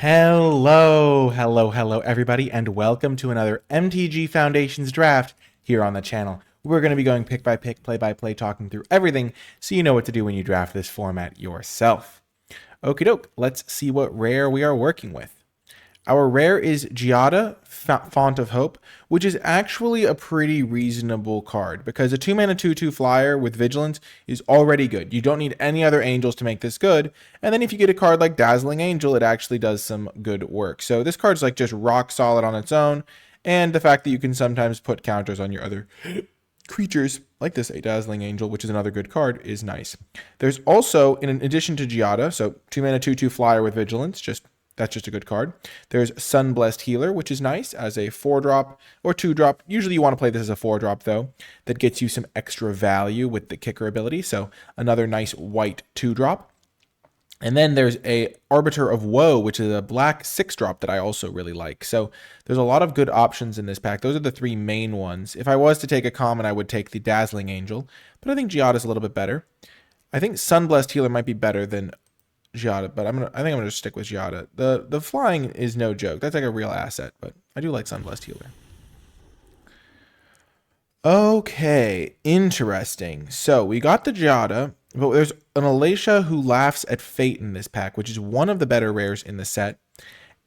Hello, everybody, and welcome to another MTG Foundations draft here on the channel. We're going to be going pick by pick, play by play, talking through everything so you know what to do when you draft this format yourself. Okie doke, let's see what rare we are working with. Our rare is Giada, Font of Hope, which is actually a pretty reasonable card because a 2-mana 2/2 flyer with Vigilance is already good. You don't need any other angels to make this good. And then if you get a card like Dazzling Angel, it actually does some good work. So this card's like just rock solid on its own. And the fact that you can sometimes put counters on your other creatures, like this a Dazzling Angel, which is another good card, is nice. There's also, in addition to Giada, so 2-mana 2/2 flyer with Vigilance, that's just a good card. There's Sunblessed Healer, which is nice as a 4-drop or 2-drop. Usually you want to play this as a 4-drop, though. That gets you some extra value with the kicker ability. So another nice white 2-drop. And then there's a Arbiter of Woe, which is a black 6-drop that I also really like. So there's a lot of good options in this pack. Those are the three main ones. If I was to take a common, I would take the Dazzling Angel. But I think Giada's a little bit better. I think Sunblessed Healer might be better than Giada, but I think I'm gonna stick with Giada. The flying is no joke. That's like a real asset, but I do like Sunblessed Healer. Okay, interesting. So we got the Giada, but there's an Alacia who laughs at fate in this pack, which is one of the better rares in the set.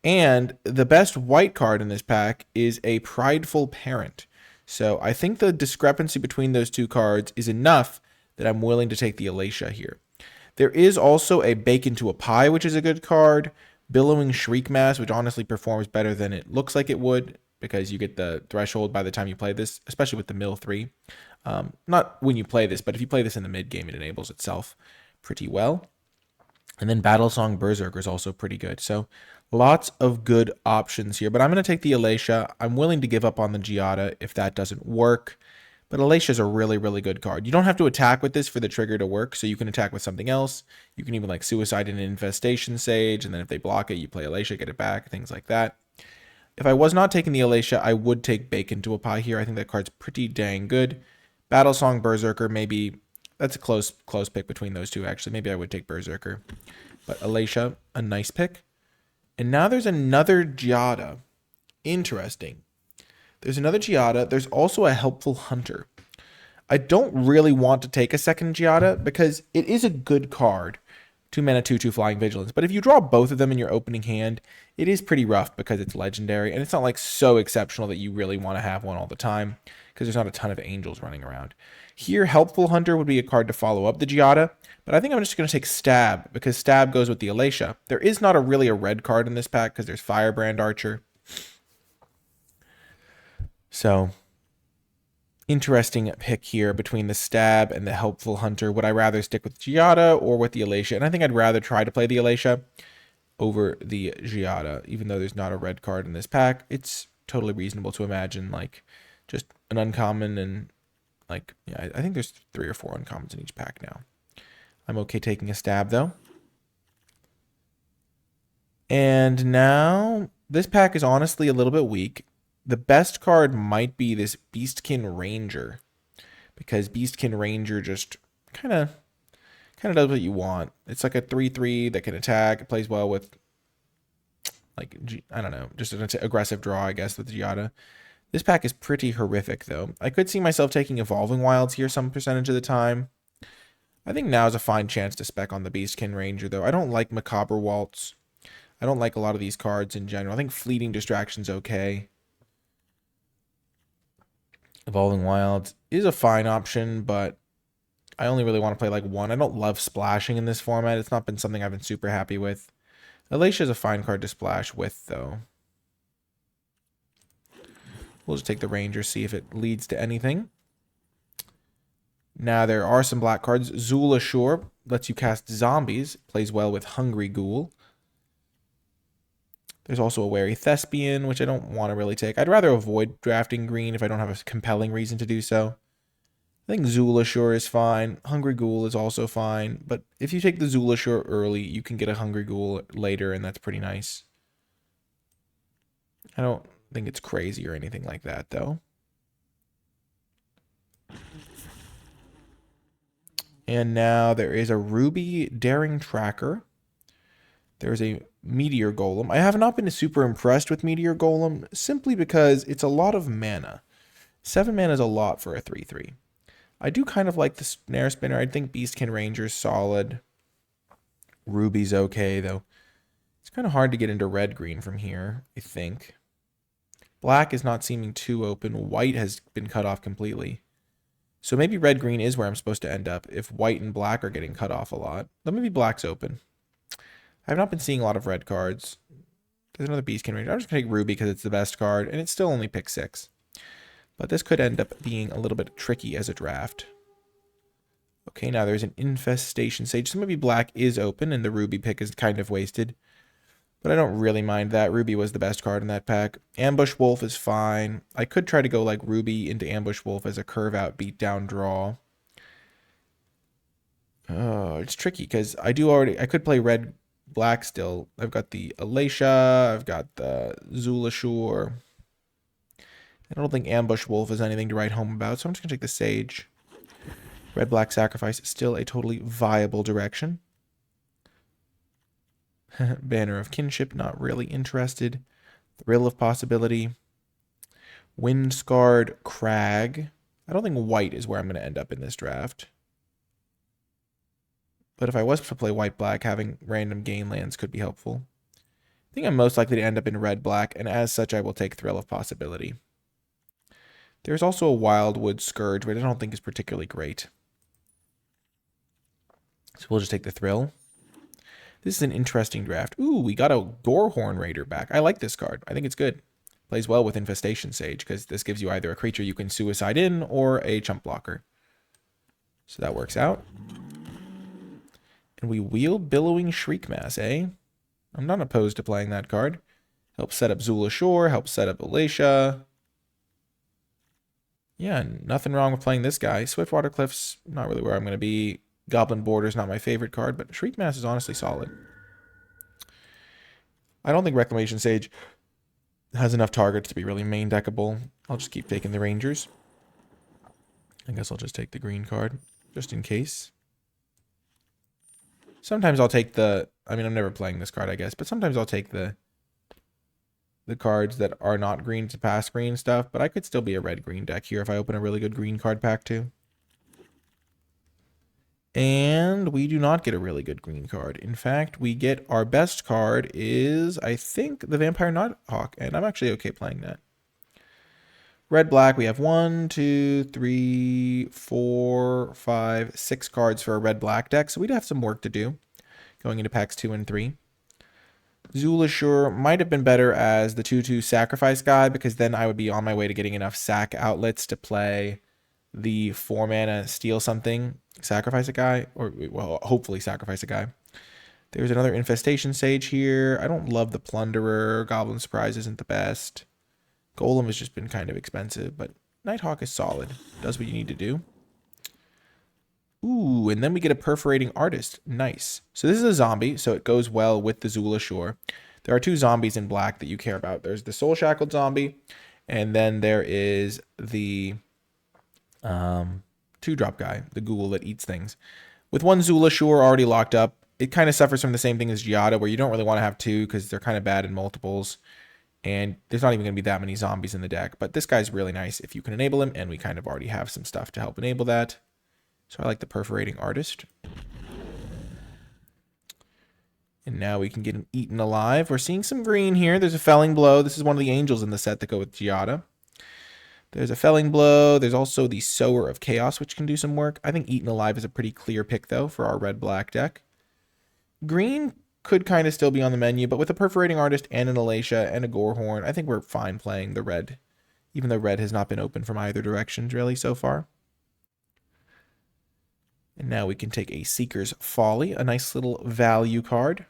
And the best white card in this pack is a Prideful Parent. So I think the discrepancy between those two cards is enough that I'm willing to take the Alacia here. There is also a Bake into a Pie, which is a good card. Billowing Shriek Mass, which honestly performs better than it looks like it would, because you get the threshold by the time you play this, especially with the Mill 3. Not when you play this, but if you play this in the mid game, it enables itself pretty well. And then Battlesong Berserker is also pretty good. So lots of good options here. But I'm going to take the Alacia. I'm willing to give up on the Giada if that doesn't work. But Alacia is a really, really good card. You don't have to attack with this for the trigger to work, so you can attack with something else. You can even like Suicide and Infestation Sage, and then if they block it, you play Alacia, get it back, things like that. If I was not taking the Alacia, I would take Bake into a Pie here. I think that card's pretty dang good. Battlesong Berserker, maybe that's a close pick between those two, actually. Maybe I would take Berserker. But Alacia, a nice pick. And now there's another Giada. Interesting. There's another Giada. There's also a Helpful Hunter. I don't really want to take a second Giada because it is a good card. 2-mana 2/2 Flying Vigilance. But if you draw both of them in your opening hand, it is pretty rough because it's legendary. And it's not like so exceptional that you really want to have one all the time because there's not a ton of angels running around. Here, Helpful Hunter would be a card to follow up the Giada. But I think I'm just going to take Stab because Stab goes with the Alacia. There is not really a red card in this pack because there's Firebrand Archer. So, interesting pick here between the Stab and the Helpful Hunter. Would I rather stick with Giada or with the Alacia? And I think I'd rather try to play the Alacia over the Giada, even though there's not a red card in this pack. It's totally reasonable to imagine like just an uncommon and like, yeah, I think there's 3 or 4 uncommons in each pack now. I'm okay taking a Stab though. And now this pack is honestly a little bit weak. The best card might be this Beastkin Ranger, because Beastkin Ranger just kind of does what you want. It's like a 3/3 that can attack. It plays well with, like, I don't know, just an aggressive draw, I guess, with Giada. This pack is pretty horrific, though. I could see myself taking Evolving Wilds here some percentage of the time. I think now is a fine chance to spec on the Beastkin Ranger, though. I don't like Macabre Waltz. I don't like a lot of these cards in general. I think Fleeting Distraction's okay. Evolving Wilds is a fine option, but I only really want to play like one. I don't love splashing in this format. It's not been something I've been super happy with. Alacia is a fine card to splash with, though. We'll just take the Ranger, see if it leads to anything. Now, there are some black cards. Zul Ashur lets you cast zombies. Plays well with Hungry Ghoul. There's also a Wary Thespian, which I don't want to really take. I'd rather avoid drafting green if I don't have a compelling reason to do so. I think Zul Ashur is fine. Hungry Ghoul is also fine. But if you take the Zul Ashur early, you can get a Hungry Ghoul later, and that's pretty nice. I don't think it's crazy or anything like that, though. And now there is a Ruby Daring Tracker. There's a Meteor Golem. I have not been super impressed with Meteor Golem simply because it's a lot of mana. 7 mana is a lot for a 3/3. I do kind of like the Snare Spinner. I think Beastkin Ranger's solid. Ruby's okay, though. It's kind of hard to get into red-green from here, I think. Black is not seeming too open. White has been cut off completely. So maybe red-green is where I'm supposed to end up if white and black are getting cut off a lot. But maybe black's open. I have not been seeing a lot of red cards. There's another Beastkin Ranger. I'm just going to take Ruby because it's the best card, and it still only picks 6. But this could end up being a little bit tricky as a draft. Okay, now there's an Infestation Sage. So maybe black is open, and the Ruby pick is kind of wasted. But I don't really mind that. Ruby was the best card in that pack. Ambush Wolf is fine. I could try to go like Ruby into Ambush Wolf as a curve out, beat down, draw. Oh, it's tricky because I could play red, black still. I've got the Alacia. I've got the Zulashur. I don't think Ambush Wolf is anything to write home about, so I'm just going to take the Sage. Red-black sacrifice is still a totally viable direction. Banner of Kinship, not really interested. Thrill of Possibility. Wind-scarred Crag. I don't think white is where I'm going to end up in this draft. But if I was to play white-black, having random gain lands could be helpful. I think I'm most likely to end up in red-black, and as such I will take Thrill of Possibility. There's also a Wildwood Scourge, but I don't think is particularly great. So we'll just take the Thrill. This is an interesting draft. Ooh, we got a Gorehorn Raider back. I like this card. I think it's good. Plays well with Infestation Sage, because this gives you either a creature you can suicide in or a chump blocker. So that works out. And we wield Billowing Shriekmass, eh? I'm not opposed to playing that card. Helps set up Zulashur, helps set up Alacia. Yeah, nothing wrong with playing this guy. Swiftwater Cliff's not really where I'm going to be. Goblin Border's not my favorite card, but Shriekmass is honestly solid. I don't think Reclamation Sage has enough targets to be really main deckable. I'll just keep taking the Rangers. I guess I'll just take the green card, just in case. Sometimes I'll take the... I mean, I'm never playing this card, I guess, but sometimes I'll take the cards that are not green to pass green stuff, but I could still be a red-green deck here if I open a really good green card pack too. And we do not get a really good green card. In fact, we get our best card is, I think, the Vampire Nighthawk, and I'm actually okay playing that. Red-black, we have 1, 2, 3, 4, 5, 6 cards for a red-black deck, so we'd have some work to do going into packs 2 and 3. Zulashur might have been better as the 2/2 sacrifice guy, because then I would be on my way to getting enough sack outlets to play the 4 mana steal something, sacrifice a guy, or well, hopefully sacrifice a guy. There's another Infestation Sage here. I don't love the Plunderer. Goblin Surprise isn't the best. Golem has just been kind of expensive, but Nighthawk is solid. Does what you need to do. Ooh, and then we get a Perforating Artist. Nice. So this is a zombie, so it goes well with the Zulashur. There are 2 zombies in black that you care about. There's the Soul Shackled zombie, and then there is the 2-drop guy, the ghoul that eats things. With 1 Zulashur already locked up, it kind of suffers from the same thing as Giada, where you don't really want to have 2 because they're kind of bad in multiples. And there's not even going to be that many zombies in the deck. But this guy's really nice if you can enable him, and we kind of already have some stuff to help enable that. So I like the Perforating Artist. And now we can get him eaten alive. We're seeing some green here. There's a Felling Blow. This is one of the angels in the set that go with Giada. There's a Felling Blow. There's also the Sower of Chaos, which can do some work. I think Eaten Alive is a pretty clear pick, though, for our red-black deck. Green could kind of still be on the menu, but with a Perforating Artist and an Alacia and a Gorehorn, I think we're fine playing the red, even though red has not been open from either direction, really, so far. And now we can take a Seeker's Folly, a nice little value card.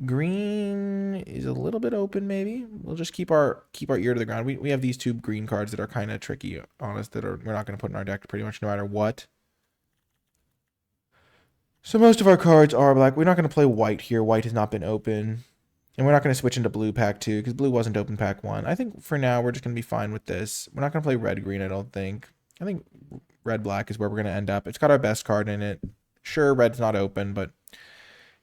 Green is a little bit open, maybe. We'll just keep our ear to the ground. We have these 2 green cards that are kind of tricky on us that we're not going to put in our deck pretty much no matter what. So most of our cards are black. We're not going to play white here. White has not been open. And we're not going to switch into blue pack 2 because blue wasn't open pack 1. I think for now we're just going to be fine with this. We're not going to play red-green, I don't think. I think red-black is where we're going to end up. It's got our best card in it. Sure, red's not open, but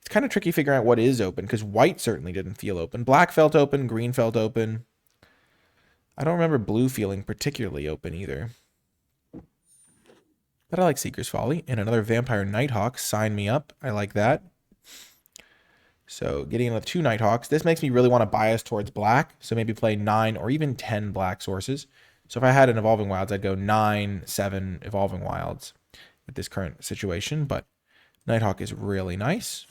It's kind of tricky figuring out what is open because white certainly didn't feel open. Black felt open, green felt open. I don't remember blue feeling particularly open either. But I like Seeker's Folly. And another Vampire Nighthawk. Sign me up. I like that. So getting another 2 Nighthawks. This makes me really want to bias towards black. So maybe play 9 or even 10 black sources. So if I had an Evolving Wilds, I'd go 9, 7 Evolving Wilds with this current situation. But Nighthawk is really nice.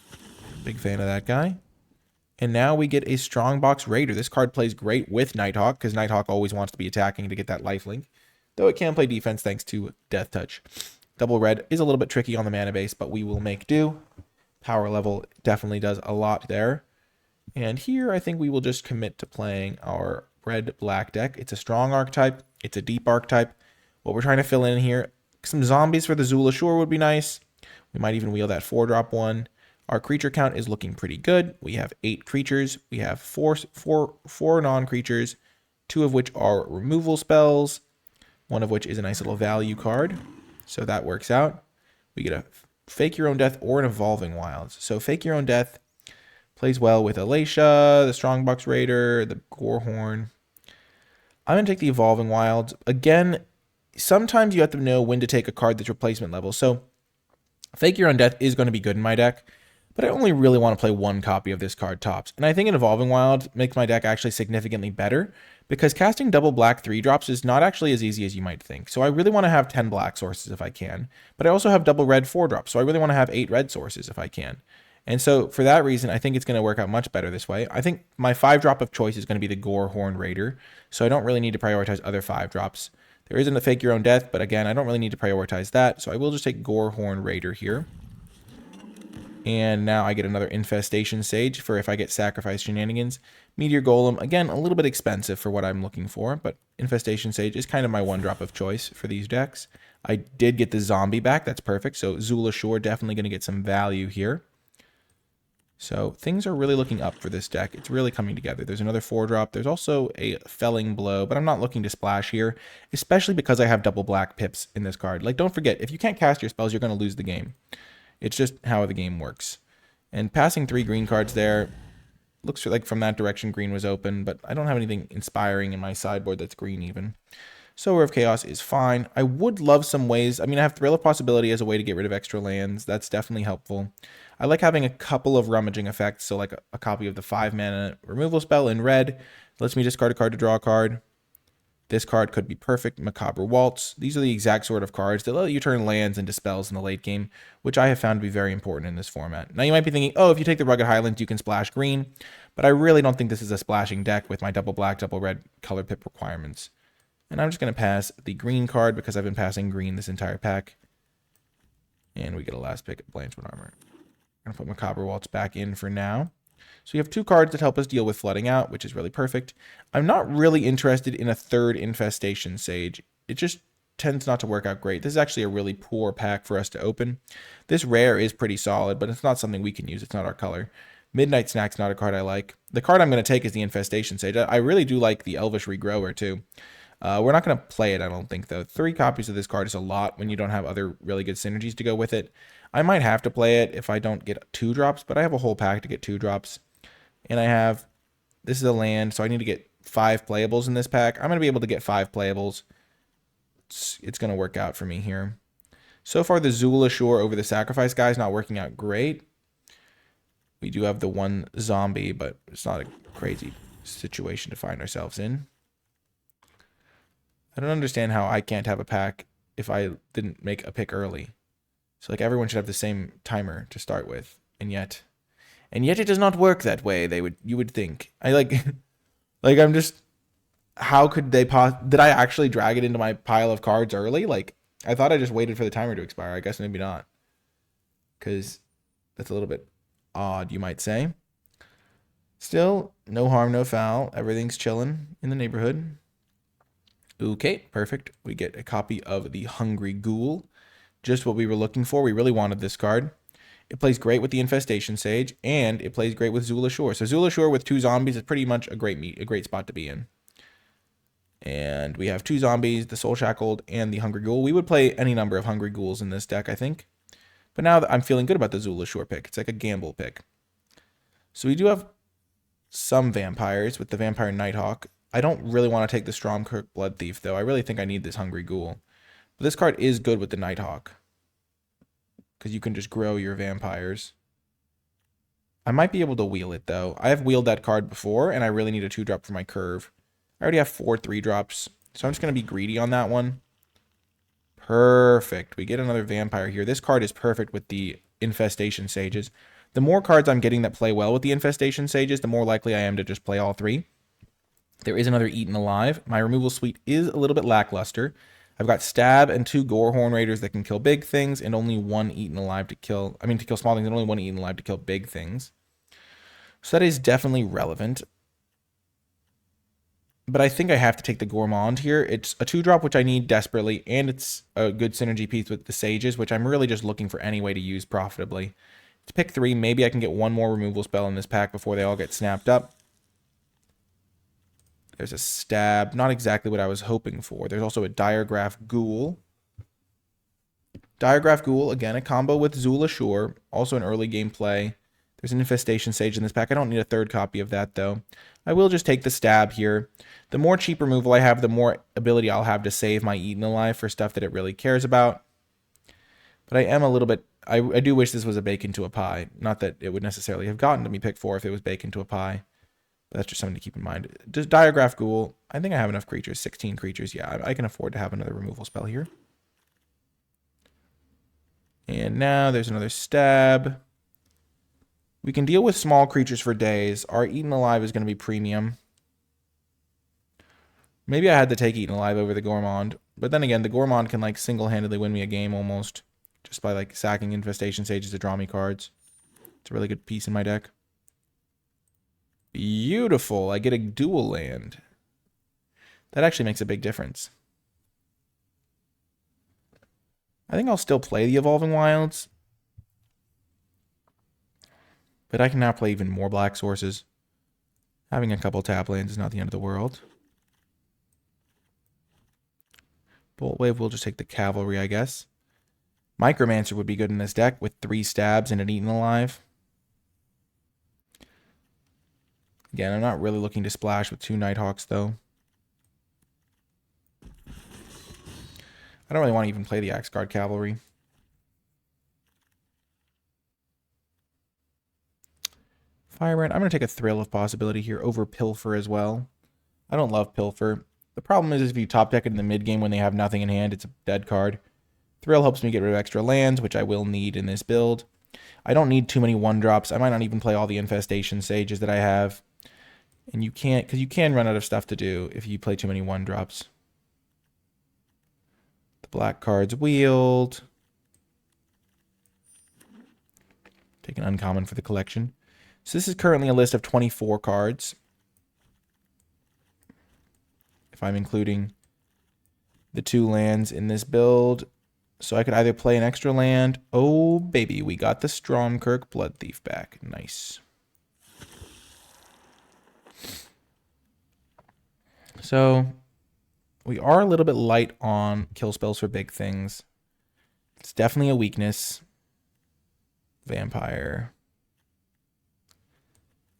Big fan of that guy. And now we get a Strongbox Raider. This card plays great with Nighthawk because Nighthawk always wants to be attacking to get that lifelink. Though it can play defense thanks to Death Touch. Double red is a little bit tricky on the mana base, but we will make do. Power level definitely does a lot there. And here I think we will just commit to playing our red-black deck. It's a strong archetype. It's a deep archetype. What we're trying to fill in here, some zombies for the Zula Shore would be nice. We might even wheel that 4-drop one. Our creature count is looking pretty good. We have 8 creatures. We have four non-creatures, 2 of which are removal spells, 1 of which is a nice little value card. So that works out. We get a Fake Your Own Death or an Evolving Wilds. So Fake Your Own Death plays well with Alacia, the Strongbox Raider, the Gorehorn. I'm going to take the Evolving Wilds. Again, sometimes you have to know when to take a card that's replacement level. So Fake Your Own Death is going to be good in my deck. But I only really want to play 1 copy of this card tops. And I think an Evolving Wild makes my deck actually significantly better because casting double black 3-drops is not actually as easy as you might think. So I really want to have 10 black sources if I can. But I also have double red 4-drops. So I really want to have 8 red sources if I can. And so for that reason, I think it's going to work out much better this way. I think my 5-drop of choice is going to be the Gorehorn Raider. So I don't really need to prioritize other 5-drops. There isn't a Fake Your Own Death, but again, I don't really need to prioritize that. So I will just take Gorehorn Raider here. And now I get another Infestation Sage for if I get Sacrifice Shenanigans. Meteor Golem, again, a little bit expensive for what I'm looking for, but Infestation Sage is kind of my 1-drop of choice for these decks. I did get the Zombie back, that's perfect, so Zula Shore definitely going to get some value here. So things are really looking up for this deck. It's really coming together. There's another 4-drop. There's also a Felling Blow, but I'm not looking to splash here, especially because I have double black pips in this card. Like, don't forget, if you can't cast your spells, you're going to lose the game. It's just how the game works. And passing 3 green cards there, looks like from that direction green was open, but I don't have anything inspiring in my sideboard that's green even. Sower of Chaos is fine. I would love some ways. I mean, I have Thrill of Possibility as a way to get rid of extra lands. That's definitely helpful. I like having a couple of rummaging effects, so like a copy of the 5-mana removal spell in red. Lets me discard a card to draw a card. This card could be perfect. Macabre Waltz. These are the exact sort of cards that let you turn lands into spells in the late game, which I have found to be very important in this format. Now you might be thinking, oh, if you take the Rugged Highlands, you can splash green, but I really don't think this is a splashing deck with my double black, double red color pip requirements. And I'm just going to pass the green card because I've been passing green this entire pack. And we get a last pick at Blanchwood Armor. I'm going to put Macabre Waltz back in for now. So you have 2 cards that help us deal with flooding out, which is really perfect. I'm not really interested in a 3rd Infestation Sage. It just tends not to work out great. This is actually a really poor pack for us to open. This rare is pretty solid, but it's not something we can use. It's not our color. Midnight Snack's not a card I like. The card I'm going to take is the Infestation Sage. I really do like the Elvish Regrower too. We're not going to play it, I don't think, though. 3 copies of this card is a lot when you don't have other really good synergies to go with it. I might have to play it if I don't get 2-drops, but I have a whole pack to get 2-drops. And I have, this is a land, so I need to get 5 playables in this pack. I'm going to be able to get 5 playables. It's going to work out for me here. So far, the Zula Shore over the Sacrifice guy is not working out great. We do have the 1 zombie, but it's not a crazy situation to find ourselves in. I don't understand how I can't have a pack if I didn't make a pick early. So like everyone should have the same timer to start with, and yet it does not work that way. You would think. I like I'm just, how could they did I actually drag it into my pile of cards early? Like I thought I just waited for the timer to expire. I guess maybe not. Cuz that's a little bit odd, you might say. Still, no harm, no foul. Everything's chilling in the neighborhood. Okay, perfect. We get a copy of the Hungry Ghoul. Just what we were looking for. We really wanted this card. It plays great with the Infestation Sage, and it plays great with Zula Shore. So Zula Shore with 2 zombies is pretty much a great spot to be in. And we have 2 zombies, the Soul Shackled and the Hungry Ghoul. We would play any number of Hungry Ghouls in this deck, I think. But now I'm feeling good about the Zula Shore pick. It's like a gamble pick. So we do have some vampires with the Vampire Nighthawk. I don't really want to take the Stromkirk Blood Thief, though. I really think I need this Hungry Ghoul. But this card is good with the Nighthawk, because you can just grow your vampires. I might be able to wheel it, though. I have wheeled that card before, and I really need a 2-drop for my curve. I already have 4 3-drops, so I'm just going to be greedy on that one. Perfect. We get another vampire here. This card is perfect with the Infestation Sages. The more cards I'm getting that play well with the Infestation Sages, the more likely I am to just play all 3. There is another Eaten Alive. My removal suite is a little bit lackluster. I've got Stab and 2 Gorehorn Raiders that can kill big things, and only 1 Eaten Alive to kill... to kill small things, and only 1 Eaten Alive to kill big things. So that is definitely relevant. But I think I have to take the Gourmand here. It's a 2-drop, which I need desperately, and it's a good synergy piece with the Sages, which I'm really just looking for any way to use profitably. To pick 3, maybe I can get 1 more removal spell in this pack before they all get snapped up. There's a Stab, not exactly what I was hoping for. There's also a Diregraph Ghoul. Diregraph Ghoul, again, a combo with Zula Shore, also an early game play. There's an Infestation Sage in this pack. I don't need a 3rd copy of that, though. I will just take the Stab here. The more cheap removal I have, the more ability I'll have to save my Eaten Alive for stuff that it really cares about. But I am a little bit... I do wish this was a bake into a pie. Not that it would necessarily have gotten to me pick 4 if it was bake into a pie. But that's just something to keep in mind. Just Diregraph Ghoul. I think I have enough creatures. 16 creatures. Yeah, I can afford to have another removal spell here. And now there's another Stab. We can deal with small creatures for days. Our Eaten Alive is going to be premium. Maybe I had to take Eaten Alive over the Gourmand. But then again, the Gourmand can like single-handedly win me a game almost. Just by like sacking Infestation Sages to draw me cards. It's a really good piece in my deck. Beautiful. I get a dual land. That actually makes a big difference. I think I'll still play the Evolving Wilds. But I can now play even more black sources. Having a couple tap lands is not the end of the world. Bolt Wave, we'll just take the Cavalry, I guess. Micromancer would be good in this deck with 3 Stabs and an Eaten Alive. Again, I'm not really looking to splash with 2 Nighthawks, though. I don't really want to even play the Axguard Cavalry. Firebrand, I'm going to take a Thrill of Possibility here over Pilfer as well. I don't love Pilfer. The problem is if you top deck it in the mid game when they have nothing in hand, it's a dead card. Thrill helps me get rid of extra lands, which I will need in this build. I don't need too many 1-drops. I might not even play all the Infestation Sages that I have. And you can't, because you can run out of stuff to do if you play too many 1-drops. The black card's wheeled. Take an uncommon for the collection. So this is currently a list of 24 cards. If I'm including the 2 lands in this build. So I could either play an extra land. Oh, baby, we got the Stromkirk Blood Thief back. Nice. So we are a little bit light on kill spells for big things. It's definitely a weakness. Vampire.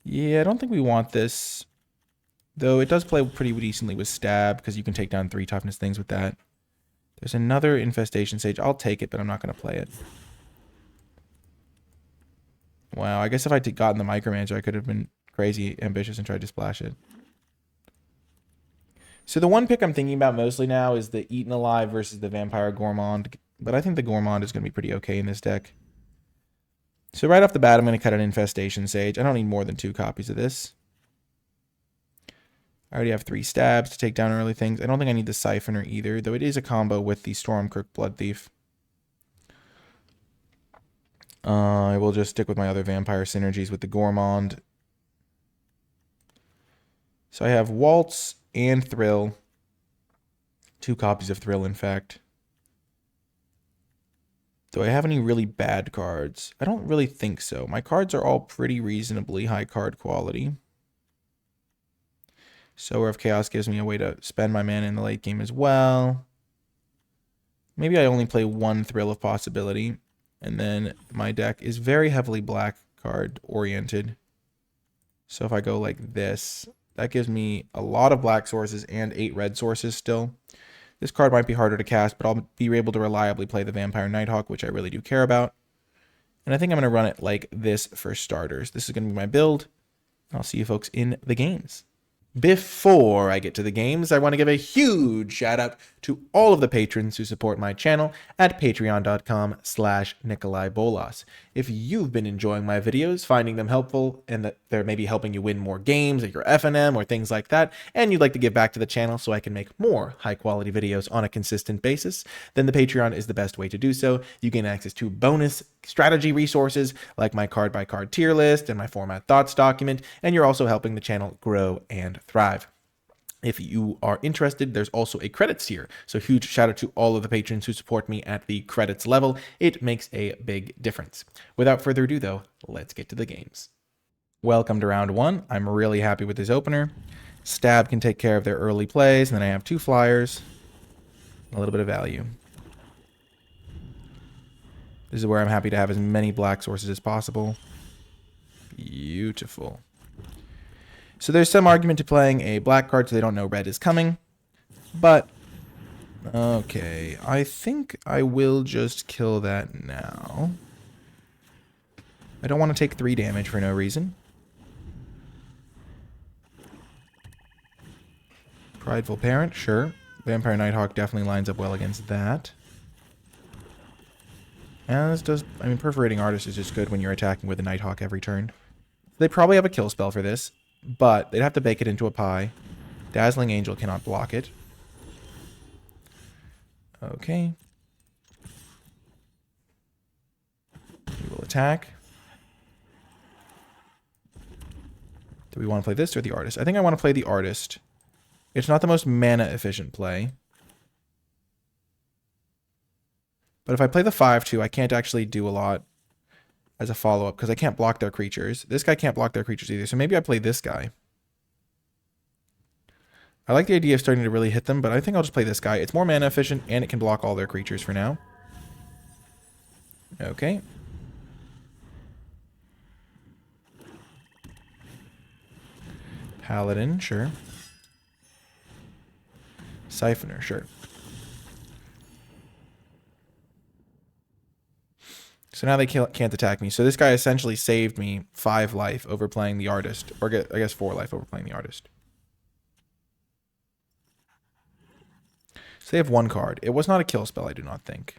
Yeah, I don't think we want this. Though it does play pretty decently with Stab, because you can take down 3 toughness things with that. There's another Infestation Sage. I'll take it, but I'm not going to play it. Wow, I guess if I'd gotten the Micromancer, I could have been crazy ambitious and tried to splash it. So the one pick I'm thinking about mostly now is the Eaten Alive versus the Vampire Gourmand. But I think the Gourmand is going to be pretty okay in this deck. So right off the bat, I'm going to cut an Infestation Sage. I don't need more than 2 copies of this. I already have 3 Stabs to take down early things. I don't think I need the Siphoner either, though it is a combo with the Stromkirk Blood Thief. I will just stick with my other vampire synergies with the Gourmand. So I have Waltz and Thrill. 2 copies of Thrill, in fact. Do I have any really bad cards? I don't really think so. My cards are all pretty reasonably high card quality. Sower of Chaos gives me a way to spend my mana in the late game as well. Maybe I only play 1 Thrill of Possibility. And then my deck is very heavily black card oriented. So if I go like this, that gives me a lot of black sources and 8 red sources still. This card might be harder to cast, but I'll be able to reliably play the Vampire Nighthawk, which I really do care about. And I think I'm going to run it like this for starters. This is going to be my build. I'll see you folks in the games. Before I get to the games, I want to give a huge shout out to all of the patrons who support my channel at patreon.com/NicolaiBolas. If you've been enjoying my videos, finding them helpful, and that they're maybe helping you win more games at your FNM or things like that, and you'd like to give back to the channel so I can make more high-quality videos on a consistent basis, then the Patreon is the best way to do so. You gain access to bonus strategy resources like my card-by-card tier list and my format thoughts document, and you're also helping the channel grow and thrive. If you are interested, there's also a credits tier. So huge shout out to all of the patrons who support me at the credits level. It makes a big difference. Without further ado though, let's get to the games. Welcome to round 1. I'm really happy with this opener. Stab can take care of their early plays, and then I have 2 flyers, a little bit of value. This is where I'm happy to have as many black sources as possible. Beautiful. So there's some argument to playing a black card so they don't know red is coming. But, okay, I think I will just kill that now. I don't want to take 3 damage for no reason. Prideful Parent, sure. Vampire Nighthawk definitely lines up well against that. And this does, I mean, Perforating Artist is just good when you're attacking with a Nighthawk every turn. They probably have a kill spell for this, but they'd have to bake it into a pie. Dazzling Angel cannot block it. Okay. We will attack. Do we want to play this or the Artist? I think I want to play the Artist. It's not the most mana efficient play. But if I play the 5-2, I can't actually do a lot as a follow-up because I can't block their creatures. This guy can't block their creatures either, so maybe I play this guy. I like the idea of starting to really hit them, but I think I'll just play this guy. It's more mana efficient, and it can block all their creatures for now. Okay. Paladin, sure. Siphoner, sure. So now they can't attack me. So this guy essentially saved me 5 life over playing the Artist. Or I guess 4 life over playing the Artist. So they have 1 card. It was not a kill spell, I do not think.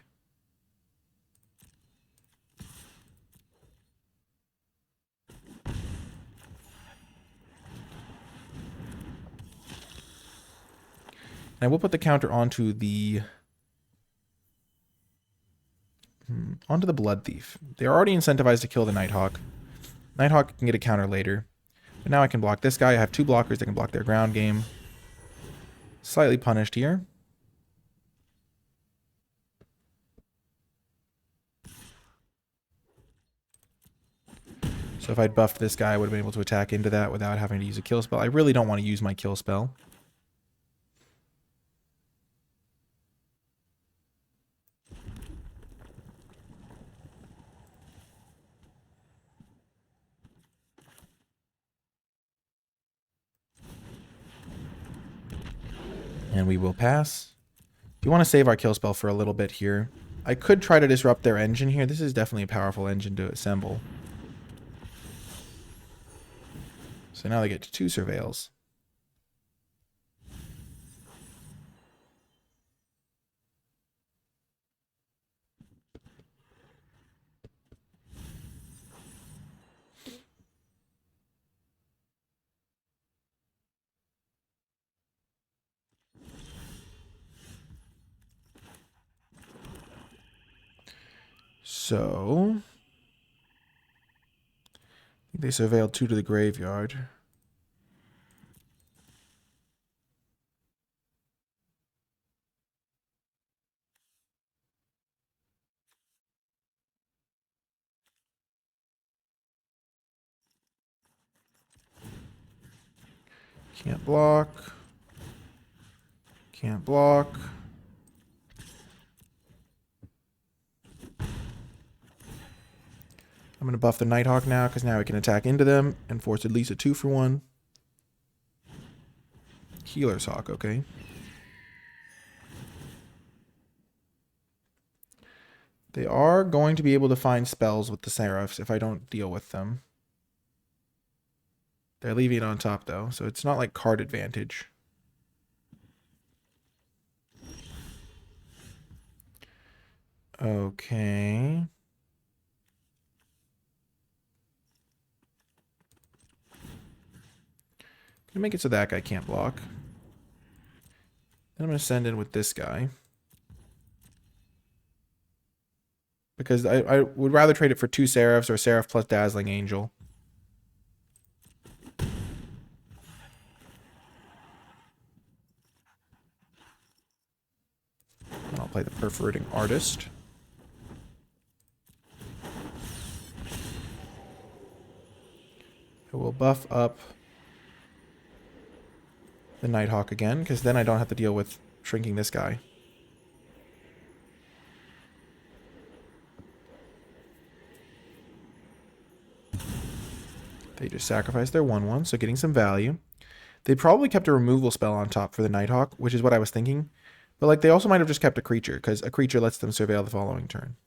And I will put the counter onto the Blood Thief. They're already incentivized to kill the Nighthawk. Nighthawk can get a counter later. But now I can block this guy. I have 2 blockers that can block their ground game. Slightly punished here. So if I'd buffed this guy, I would have been able to attack into that without having to use a kill spell. I really don't want to use my kill spell. And we will pass. You want to save our kill spell for a little bit here. I could try to disrupt their engine here. This is definitely a powerful engine to assemble. So now they get to 2 surveils. So they surveilled 2 to the graveyard. Can't block. Can't block. going to buff the Nighthawk now because now we can attack into them and force at least a 2-for-1. Healer's Hawk, okay. They are going to be able to find spells with the Seraphs if I don't deal with them. They're leaving it on top, though, so it's not like card advantage. Okay. Gonna make it so that guy can't block. Then I'm gonna send in with this guy. Because I would rather trade it for 2 Seraphs or Seraph plus Dazzling Angel. And I'll play the Perforating Artist. I will buff up the Nighthawk again, because then I don't have to deal with shrinking this guy. They just sacrificed their 1/1, so getting some value. They probably kept a removal spell on top for the Nighthawk, which is what I was thinking. But like they also might have just kept a creature, because a creature lets them surveil the following turn.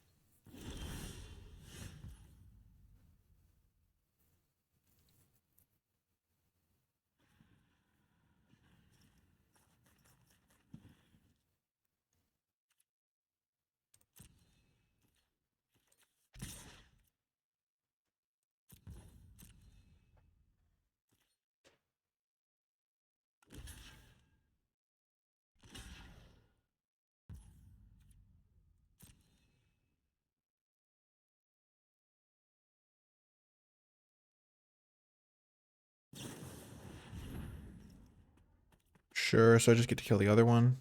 Sure, so I just get to kill the other one.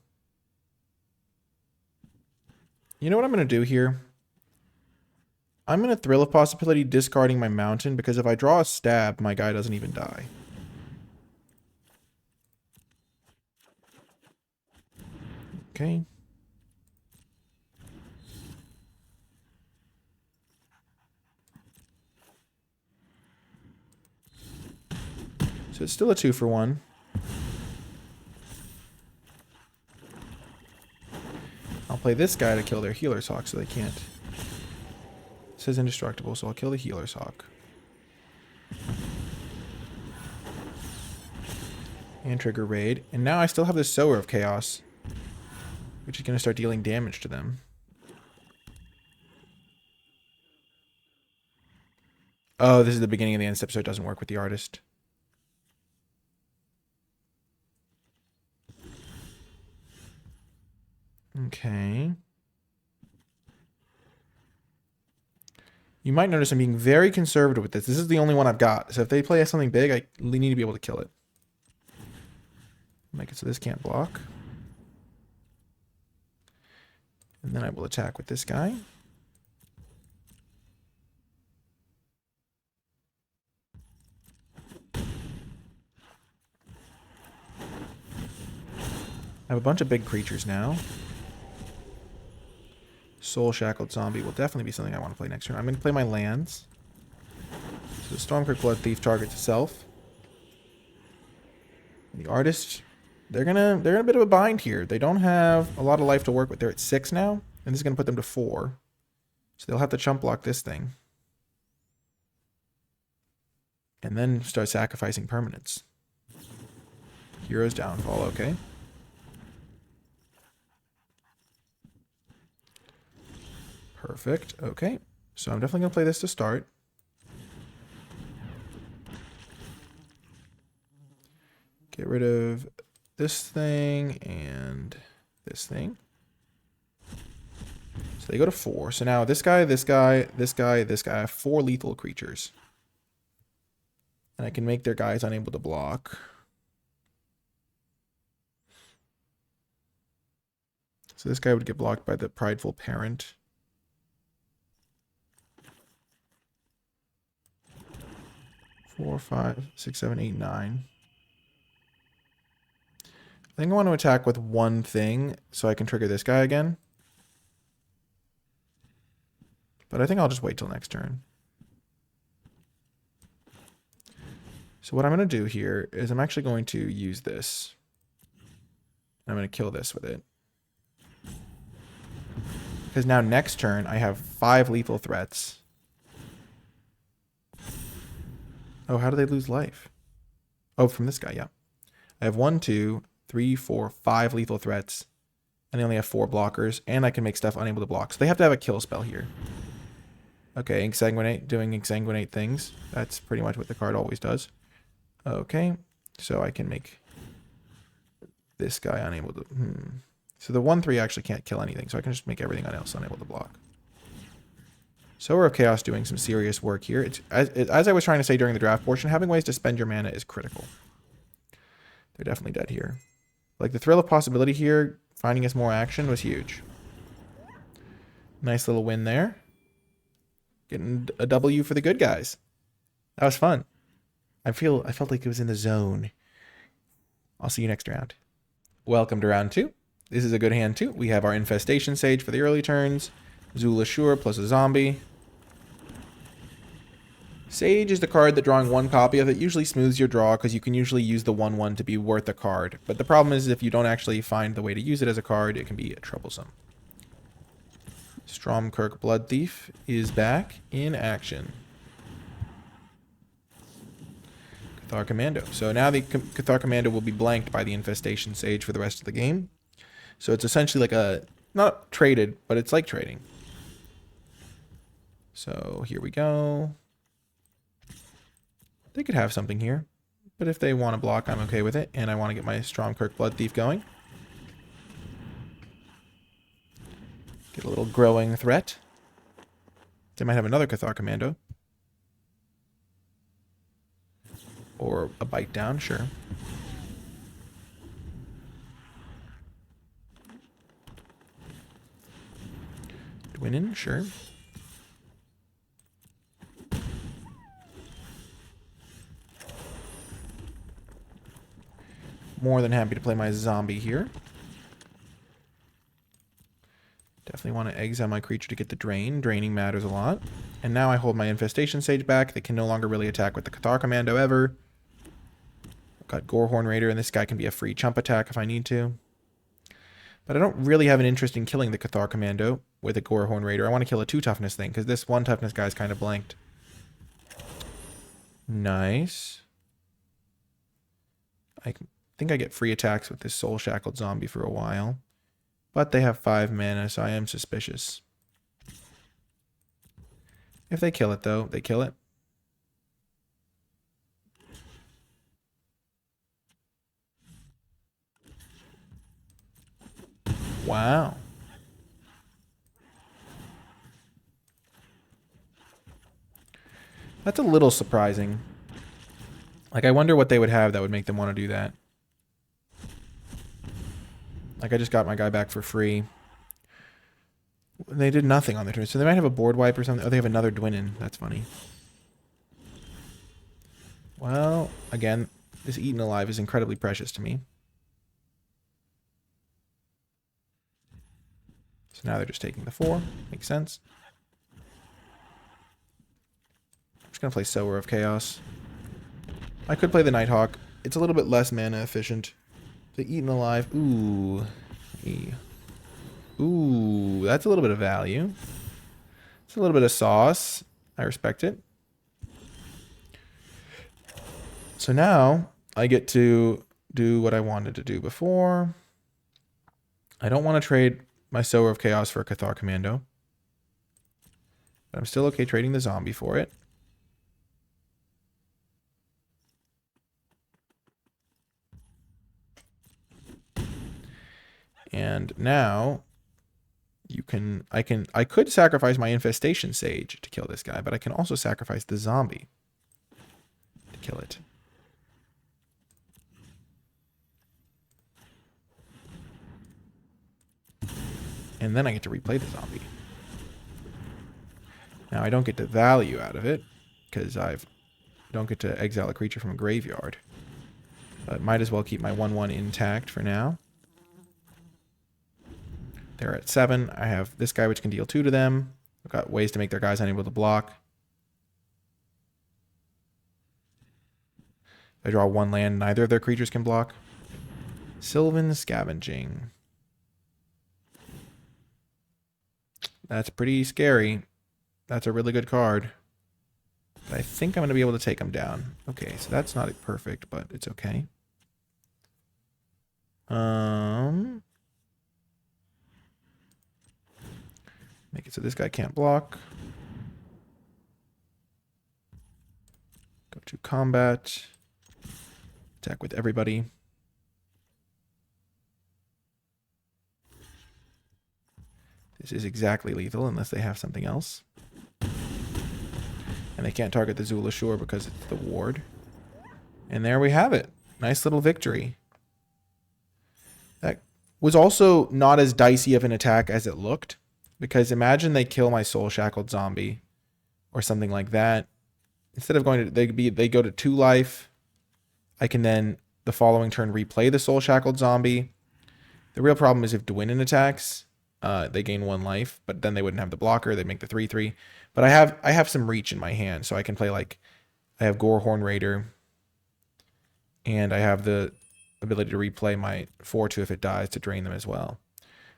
You know what I'm going to do here? I'm going to Thrill of Possibility discarding my Mountain, because if I draw a stab, my guy doesn't even die. Okay. So it's still a 2-for-1. I'll play this guy to kill their Healer's Hawk so they can't. It says indestructible, so I'll kill the Healer's Hawk. And trigger Raid. And now I still have this Sower of Chaos, which is going to start dealing damage to them. Oh, this is the beginning of the end step, so it doesn't work with the artist. Okay. You might notice I'm being very conservative with this. This is the only one I've got. So if they play something big, I need to be able to kill it. Make it so this can't block. And then I will attack with this guy. I have a bunch of big creatures now. Soul Shackled Zombie will definitely be something I want to play next turn. I'm going to play my lands. So the Stormcrook Blood Thief targets itself. The Artist, they're in a bit of a bind here. They don't have a lot of life to work with. They're at 6 now, and this is going to put them to 4. So they'll have to chump block this thing. And then start sacrificing permanents. Hero's Downfall, okay. Perfect. Okay. So I'm definitely going to play this to start. Get rid of this thing and this thing. So they go to 4. So now this guy, this guy, this guy, this guy have 4 lethal creatures. And I can make their guys unable to block. So this guy would get blocked by the Prideful Parent. Four, 5, 6, 7, 8, 9. I think I want to attack with one thing so I can trigger this guy again. But I think I'll just wait till next turn. So what I'm going to do here is I'm actually going to use this. I'm going to kill this with it. Because now next turn, I have 5 lethal threats. Oh, how do they lose life? Oh, from this guy, yeah. I have 1, 2, 3, 4, 5 lethal threats. And they only have 4 blockers. And I can make stuff unable to block. So they have to have a kill spell here. Okay, Exsanguinate, doing Exsanguinate things. That's pretty much what the card always does. Okay, so I can make this guy unable to... So the 1-3 actually can't kill anything, so I can just make everything else unable to block. Sower of Chaos doing some serious work here. As I was trying to say during the draft portion, having ways to spend your mana is critical. They're definitely dead here. Like, the thrill of possibility here, finding us more action, was huge. Nice little win there. Getting a W for the good guys. That was fun. I felt like it was in the zone. I'll see you next round. Welcome to round 2. This is a good hand too. We have our Infestation Sage for the early turns. Zulashur plus a zombie. Sage is the card that drawing 1 copy of it usually smooths your draw because you can usually use the 1/1 to be worth a card. But the problem is if you don't actually find the way to use it as a card, it can be troublesome. Stromkirk Blood Thief is back in action. Cathar Commando. So now the Cathar Commando will be blanked by the Infestation Sage for the rest of the game. So it's essentially like a, not traded, but it's like trading. So here we go. They could have something here. But if they want to block, I'm okay with it. And I want to get my Stromkirk Blood Thief going. Get a little growing threat. They might have another Cathar Commando. Or a bite down, sure. Dwinin, sure. More than happy to play my zombie here. Definitely want to exile my creature to get the drain. Draining matters a lot. And now I hold my Infestation Sage back. They can no longer really attack with the Cathar Commando ever. I've got Gorehorn Raider, and this guy can be a free chump attack if I need to. But I don't really have an interest in killing the Cathar Commando with a Gorehorn Raider. I want to kill a 2 toughness thing, because this 1 toughness guy is kind of blanked. Nice. I think I get free attacks with this Soul Shackled zombie for a while. But they have 5 mana, so I am suspicious. If they kill it, though, they kill it. Wow. That's a little surprising. Like, I wonder what they would have that would make them want to do that. Like, I just got my guy back for free. They did nothing on their turn. So they might have a board wipe or something. Oh, they have another Dwinin. That's funny. Well, again, this Eaten Alive is incredibly precious to me. So now they're just taking the 4. Makes sense. I'm just going to play Sower of Chaos. I could play the Nighthawk. It's a little bit less mana efficient. The Eaten Alive. Ooh. Ooh, that's a little bit of value. It's a little bit of sauce. I respect it. So now I get to do what I wanted to do before. I don't want to trade my Sower of Chaos for a Cathar Commando. But I'm still okay trading the zombie for it. And now I could sacrifice my Infestation Sage to kill this guy, but I can also sacrifice the zombie to kill it. And then I get to replay the zombie. Now I don't get the value out of it because I don't get to exile a creature from a graveyard. But might as well keep my 1/1 intact for now. They're at 7. I have this guy which can deal 2 to them. I've got ways to make their guys unable to block. I draw one land, neither of their creatures can block. Sylvan Scavenging. That's pretty scary. That's a really good card. But I think I'm going to be able to take them down. Okay, so that's not perfect, but it's okay. Make it so this guy can't block. Go to combat. Attack with everybody. This is exactly lethal unless they have something else. And they can't target the Zula Shore because it's the ward. And there we have it. Nice little victory. That was also not as dicey of an attack as it looked. Because imagine they kill my Soul Shackled zombie. Or something like that. Instead of going to... They go to 2 life. I can then, the following turn, replay the Soul Shackled zombie. The real problem is if Dwynnon attacks... they gain 1 life, but then they wouldn't have the blocker. They'd make the 3/3. But I have some reach in my hand, so I can play like I have Gorehorn Raider, and I have the ability to replay my 4/2 if it dies to drain them as well.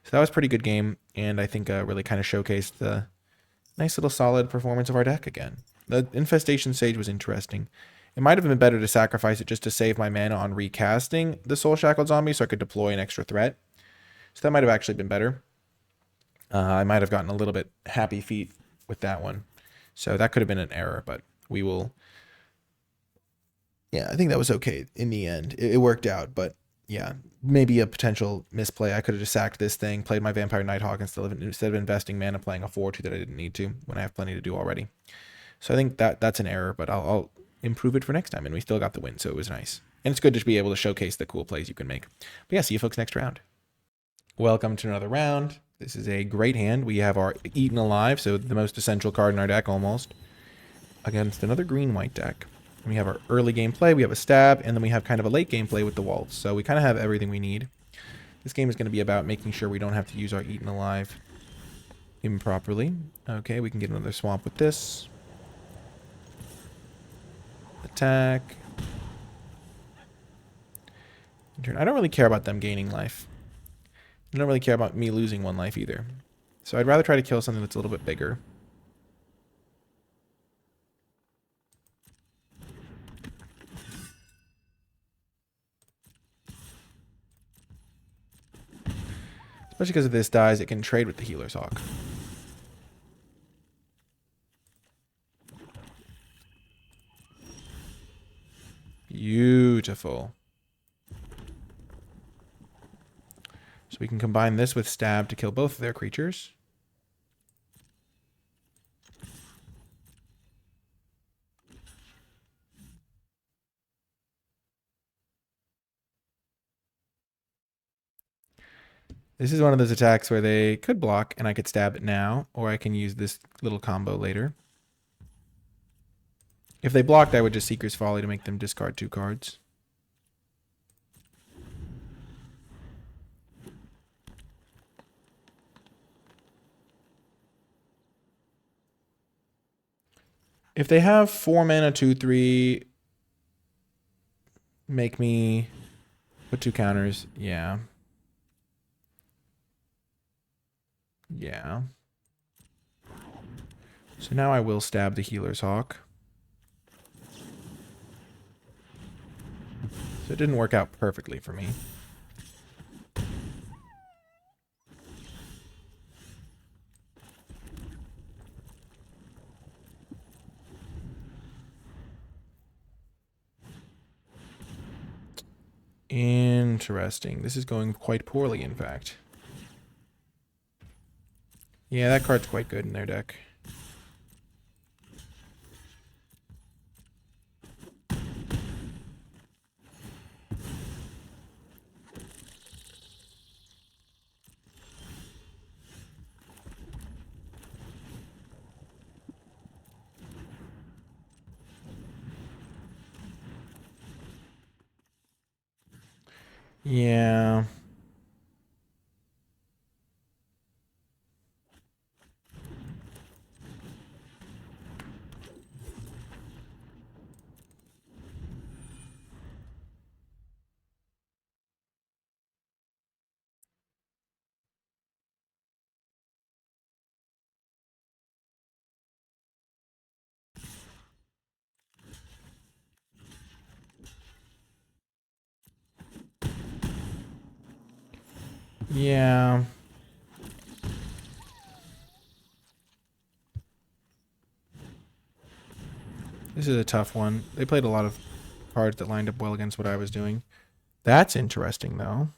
So that was a pretty good game, and I think really kind of showcased the nice little solid performance of our deck again. The Infestation Sage was interesting. It might have been better to sacrifice it just to save my mana on recasting the Soul Shackled zombie, so I could deploy an extra threat. So that might have actually been better. I might have gotten a little bit happy feet with that one. So that could have been an error, but we will... Yeah, I think that was okay in the end. It worked out, but yeah, maybe a potential misplay. I could have just sacked this thing, played my Vampire Nighthawk instead of investing mana playing a 4/2 that I didn't need to when I have plenty to do already. So I think that's an error, but I'll improve it for next time, and we still got the win, so it was nice. And it's good to be able to showcase the cool plays you can make. But yeah, see you folks next round. Welcome to another round. This is a great hand. We have our Eaten Alive, so the most essential card in our deck almost, against another green-white deck. And we have our early game play, we have a stab, and then we have kind of a late game play with the Waltz. So we kind of have everything we need. This game is going to be about making sure we don't have to use our Eaten Alive improperly. Okay, we can get another swamp with this. Attack. I don't really care about them gaining life. I don't really care about me losing 1 life either. So I'd rather try to kill something that's a little bit bigger. Especially because if this dies, it can trade with the Healer's Hawk. Beautiful. So we can combine this with Stab to kill both of their creatures. This is one of those attacks where they could block and I could stab it now, or I can use this little combo later. If they blocked, I would just Seeker's Folly to make them discard 2 cards. If they have 4 mana, 2/3, make me put 2 counters. Yeah. Yeah. So now I will stab the Healer's Hawk. So it didn't work out perfectly for me. Interesting. This is going quite poorly, in fact. Yeah, that card's quite good in their deck. Yeah. Yeah. This is a tough one. They played a lot of cards that lined up well against what I was doing. That's interesting, though.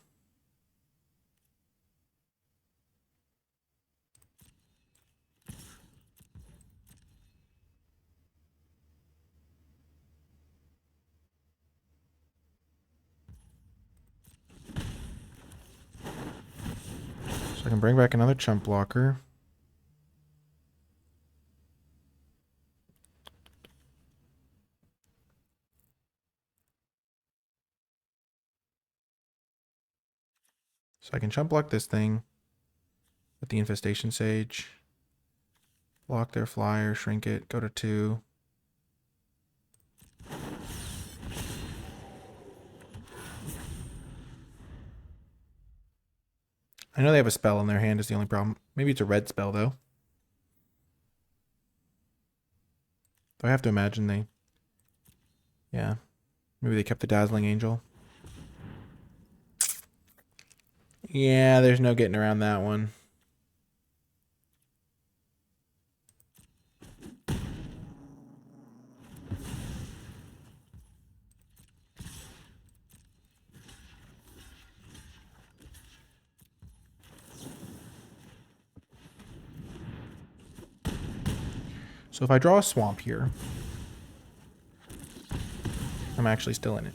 So I can bring back another chump blocker. So I can chump block this thing with the Infestation Sage. Block their flyer, shrink it, go to 2. I know they have a spell in their hand is the only problem. Maybe it's a red spell, though. I have to imagine they... Yeah. Maybe they kept the Dazzling Angel. Yeah, there's no getting around that one. So if I draw a swamp here, I'm actually still in it.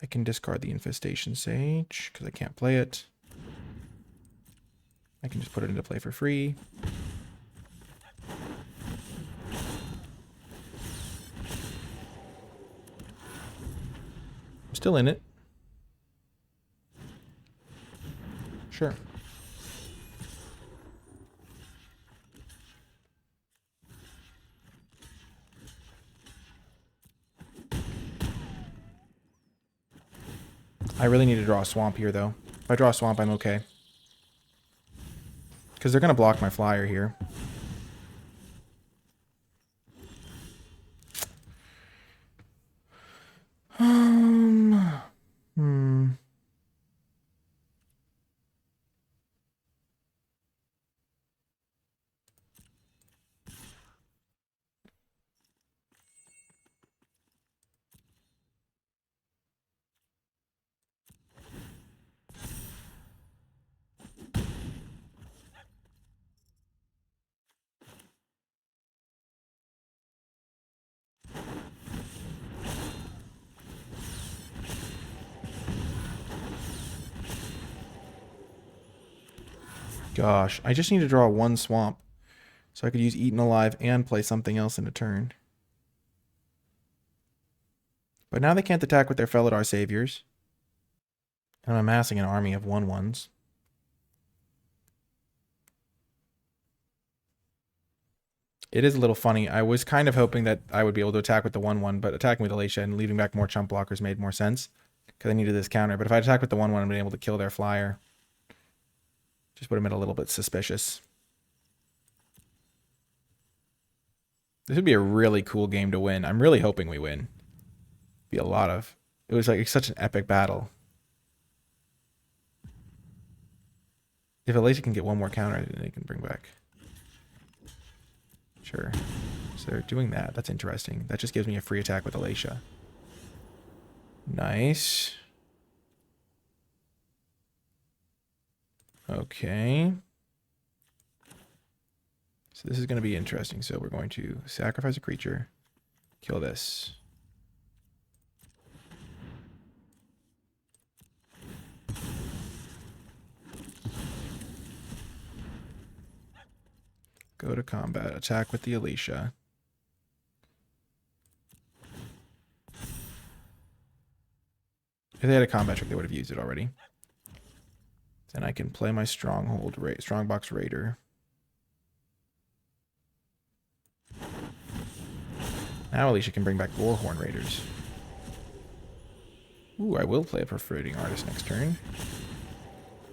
I can discard the Infestation Sage because I can't play it. I can just put it into play for free. I'm still in it. Sure. I really need to draw a swamp here, though. If I draw a swamp, I'm okay. Because they're going to block my flyer here. Gosh, I just need to draw one swamp. So I could use Eaten Alive and play something else in a turn. But now they can't attack with their Felidar Saviors. And I'm amassing an army of 1/1s. It is a little funny. I was kind of hoping that I would be able to attack with the 1/1, but attacking with Alatia and leaving back more chump blockers made more sense. Because I needed this counter. But if I attack with the 1/1, I'm being able to kill their flyer. Just put them in a little bit suspicious. This would be a really cool game to win. I'm really hoping we win. Be a lot of... It was like such an epic battle. If Alatia can get one more counter, then they can bring back. Sure. So they're doing that. That's interesting. That just gives me a free attack with Alatia. Nice. Okay. So this is going to be interesting. So we're going to sacrifice a creature. Kill this. Go to combat. Attack with the Alatia. If they had a combat trick, they would have used it already. Then I can play my Strongbox Raider. Now Alatia can bring back Warhorn Raiders. Ooh, I will play a Perforating Artist next turn.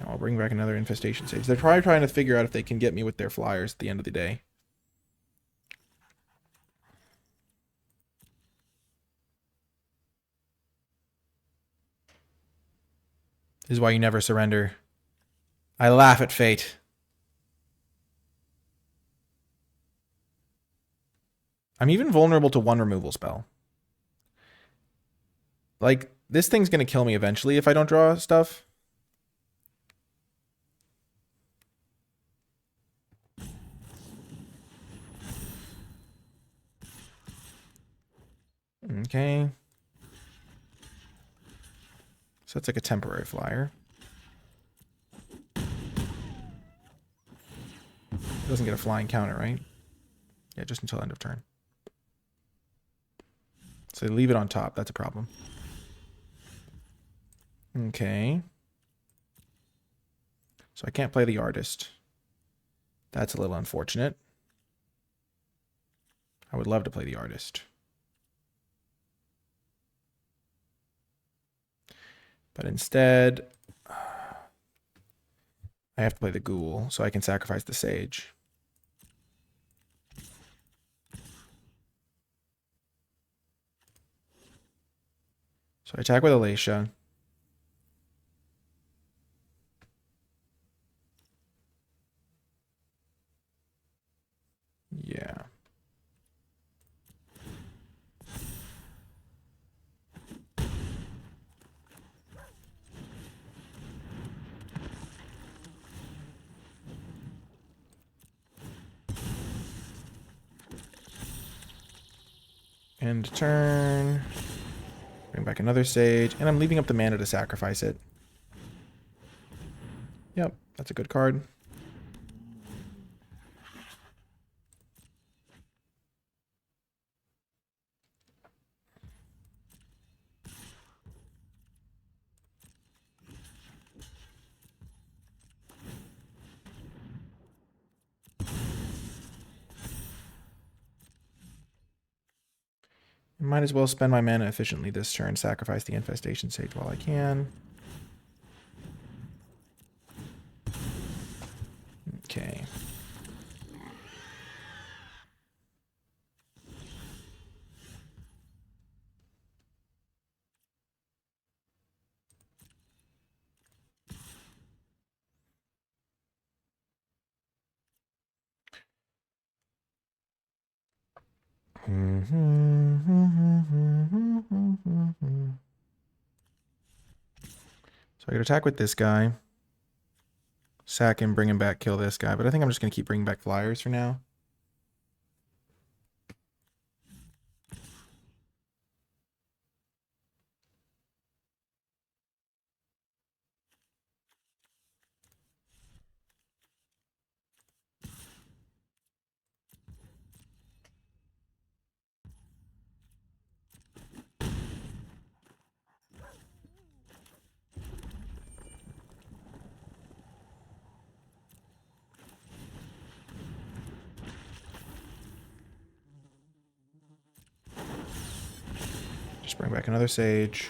Now I'll bring back another Infestation Sage. They're probably trying to figure out if they can get me with their flyers at the end of the day. This is why you never surrender. I laugh at fate. I'm even vulnerable to one removal spell. Like, this thing's going to kill me eventually if I don't draw stuff. Okay. So that's like a temporary flyer. It doesn't get a flying counter, right? Yeah, just until end of turn. So they leave it on top. That's a problem. Okay. So I can't play the artist. That's a little unfortunate. I would love to play the artist. But instead, I have to play the ghoul so I can sacrifice the sage. So I attack with Alacia. Yeah. End turn. Bring back another sage. And I'm leaving up the mana to sacrifice it. Yep, that's a good card. Might as well spend my mana efficiently this turn, sacrifice the Infestation Sage while I can. Okay. So I could attack with this guy. Sack him, bring him back, kill this guy. But I think I'm just going to keep bringing back flyers for now. Just bring back another sage.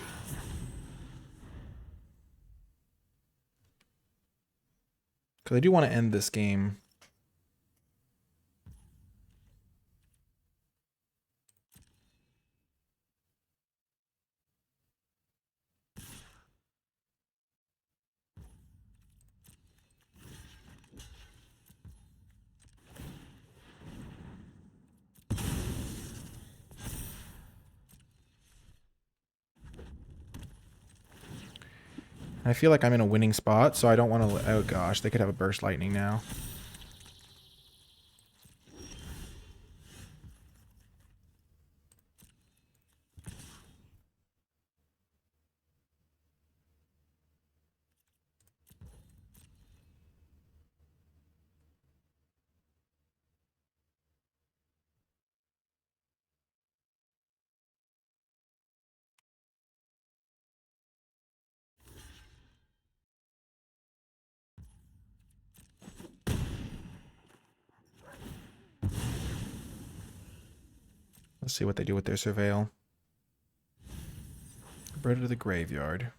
Because I do want to end this game. I feel like I'm in a winning spot, so I don't want to... Oh gosh, they could have a Burst Lightning now. Let's see what they do with their Surveil. rid of the graveyard.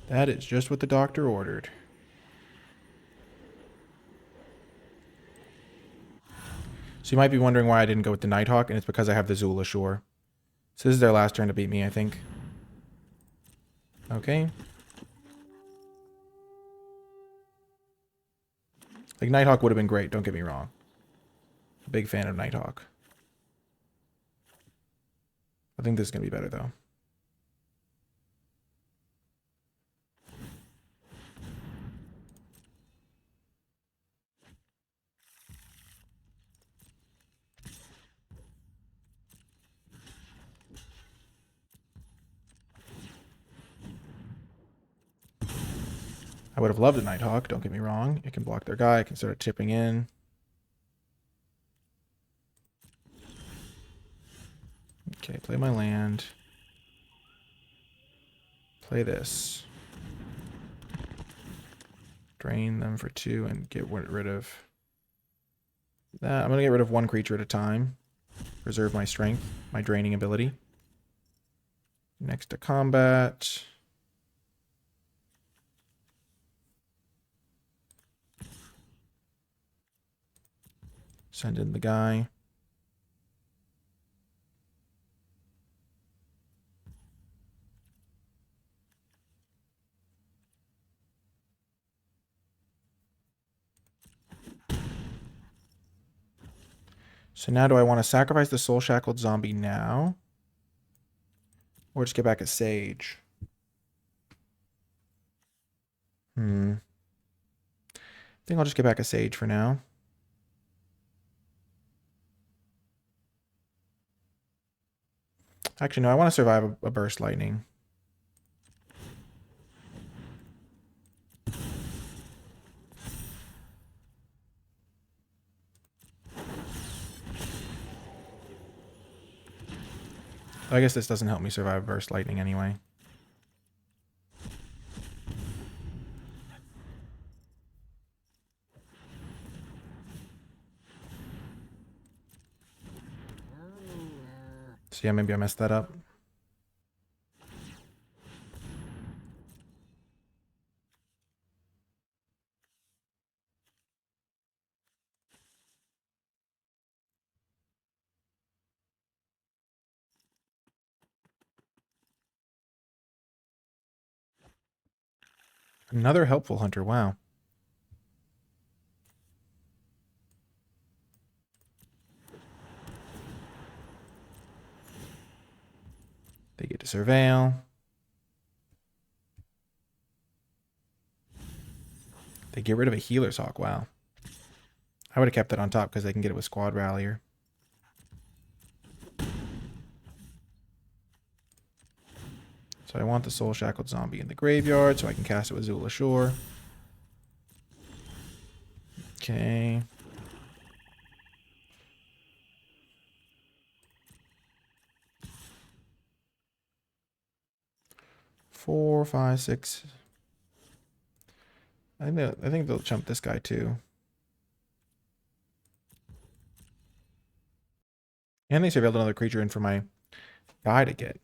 That is just what the doctor ordered. So you might be wondering why I didn't go with the Nighthawk, and it's because I have the Zula Shore. So this is their last turn to beat me, I think. Okay. Like, Nighthawk would have been great, don't get me wrong. Big fan of Nighthawk. I think this is going to be better, though. I would have loved a Nighthawk, don't get me wrong. It can block their guy, it can start chipping in. Okay, play my land. Play this. Drain them for 2 and get rid of that. I'm going to get rid of 1 creature at a time. Preserve my strength, my draining ability. Next to combat. Send in the guy. So now do I want to sacrifice the Soul Shackled Zombie now? Or just get back a Sage? I think I'll just get back a Sage for now. Actually, no, I want to survive a Burst Lightning. I guess this doesn't help me survive Burst Lightning anyway. So yeah, maybe I messed that up. Another helpful hunter, wow. They get to surveil. They get rid of a Healer's Hawk, wow. I would have kept that on top because they can get it with Squad Rallier. So I want the Soul Shackled Zombie in the graveyard so I can cast it with Zula Shore. Okay. Four, five, six. I think they'll chump this guy too. And they surveilled another creature in for my guy to get.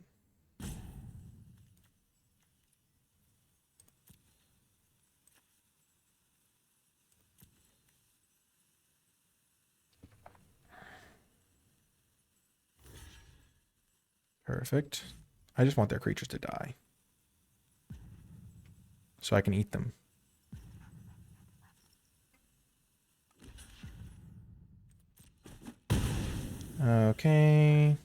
Perfect. I just want their creatures to die. So I can eat them. Okay.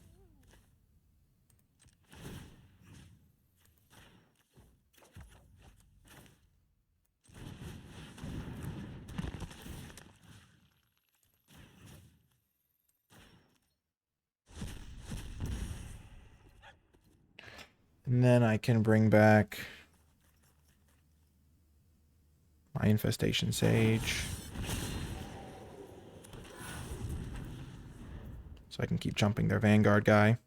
And then I can bring back my Infestation Sage. So I can keep jumping their Vanguard guy.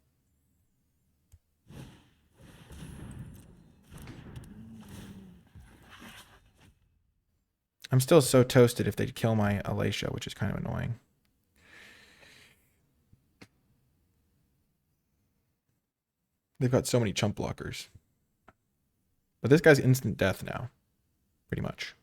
I'm still so toasted if they'd kill my Alacia, which is kind of annoying. They've got so many chump blockers. But this guy's instant death now. Pretty much.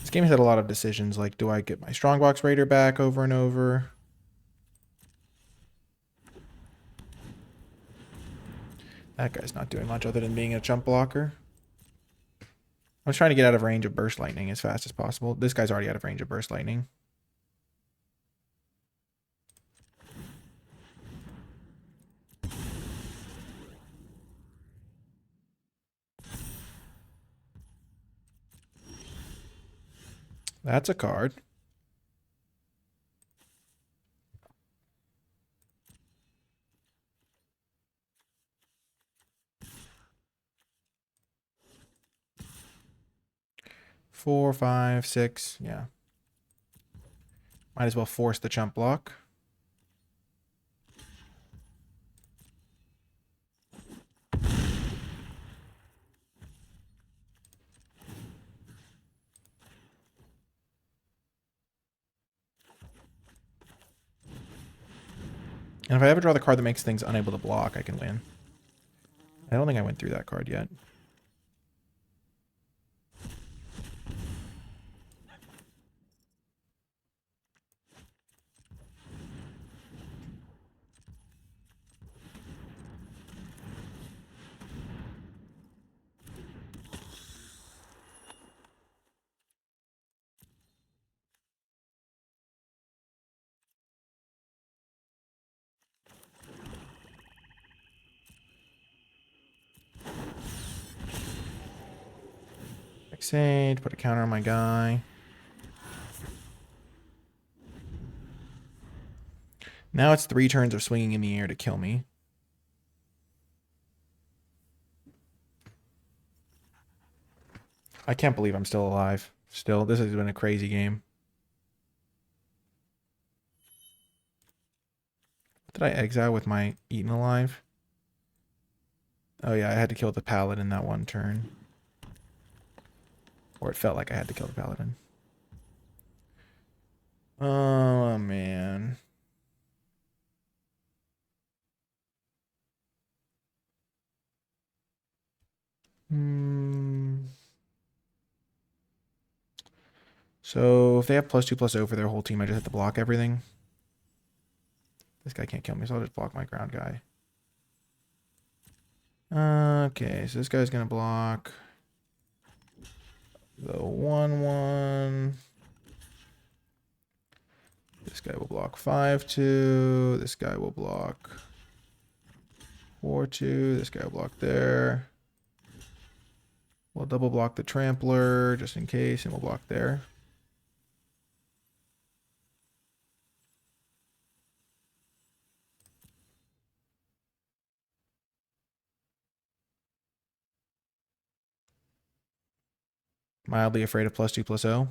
This game has had a lot of decisions, like, do I get my Strongbox Raider back over and over? That guy's not doing much other than being a chump blocker. I'm trying to get out of range of Burst Lightning as fast as possible. This guy's already out of range of Burst Lightning. That's a card. Four, five, six. Yeah. Might as well force the chump block. And if I ever draw the card that makes things unable to block, I can win. I don't think I went through that card yet. Fixate, put a counter on my guy. Now it's 3 turns of swinging in the air to kill me. I can't believe I'm still alive. Still, this has been a crazy game. What did I exile with my Eaten Alive? Oh yeah, I had to kill the Paladin that one turn. Or it felt like I had to kill the Paladin. Oh, man. So if they have +2/+0 for their whole team, I just have to block everything. This guy can't kill me, so I'll just block my ground guy. Okay, so this guy's going to block the 1/1. This guy will block 5/2. This guy will block 4/2. This guy will block there. We'll double block the Trampler just in case, and we'll block there. Mildly afraid of +2/+0.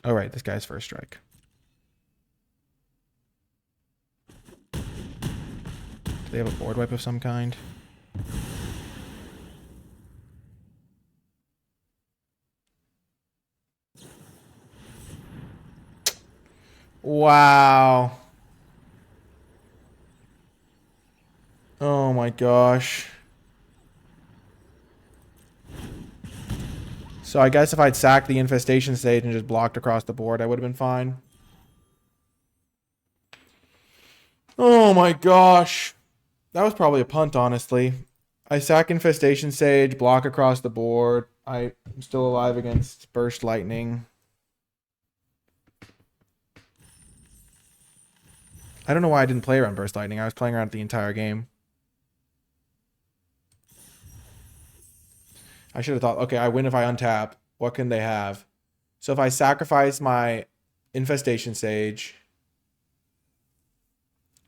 Oh, right, this guy's first strike. Do they have a board wipe of some kind? Wow. Oh my gosh. So I guess if I'd sacked the infestation stage and just blocked across the board, I would have been fine. Oh my gosh. That was probably a punt, honestly. I sack Infestation Sage, block across the board. I'm still alive against Burst Lightning. I don't know why I didn't play around Burst Lightning. I was playing around it the entire game. I should have thought, okay, I win if I untap. What can they have? So if I sacrifice my Infestation Sage,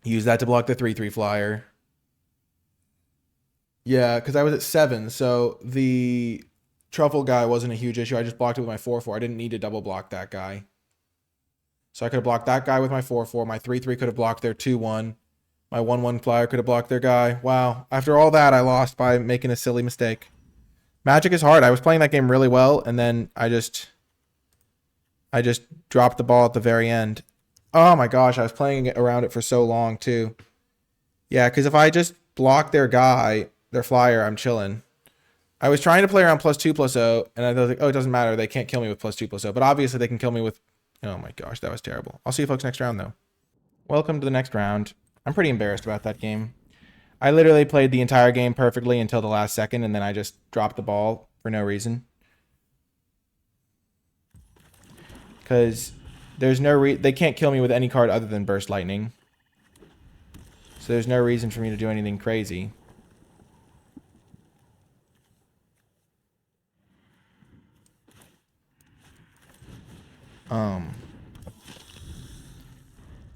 use that to block the 3/3 flyer. Yeah, because I was at 7, so the Truffle guy wasn't a huge issue. I just blocked it with my 4/4. I didn't need to double block that guy. So I could have blocked that guy with my 4/4. My 3/3 could have blocked their 2/1. My 1/1 flyer could have blocked their guy. Wow. After all that, I lost by making a silly mistake. Magic is hard. I was playing that game really well, and then I just dropped the ball at the very end. Oh my gosh, I was playing around it for so long too. Yeah, because if I just block their guy, their flyer, I'm chilling. I was trying to play around +2/+0, and I was like, oh, it doesn't matter. They can't kill me with +2/+0. But obviously they can kill me with... Oh my gosh, that was terrible. I'll see you folks next round, though. Welcome to the next round. I'm pretty embarrassed about that game. I literally played the entire game perfectly until the last second, and then I just dropped the ball for no reason. Because there's no they can't kill me with any card other than Burst Lightning. So there's no reason for me to do anything crazy.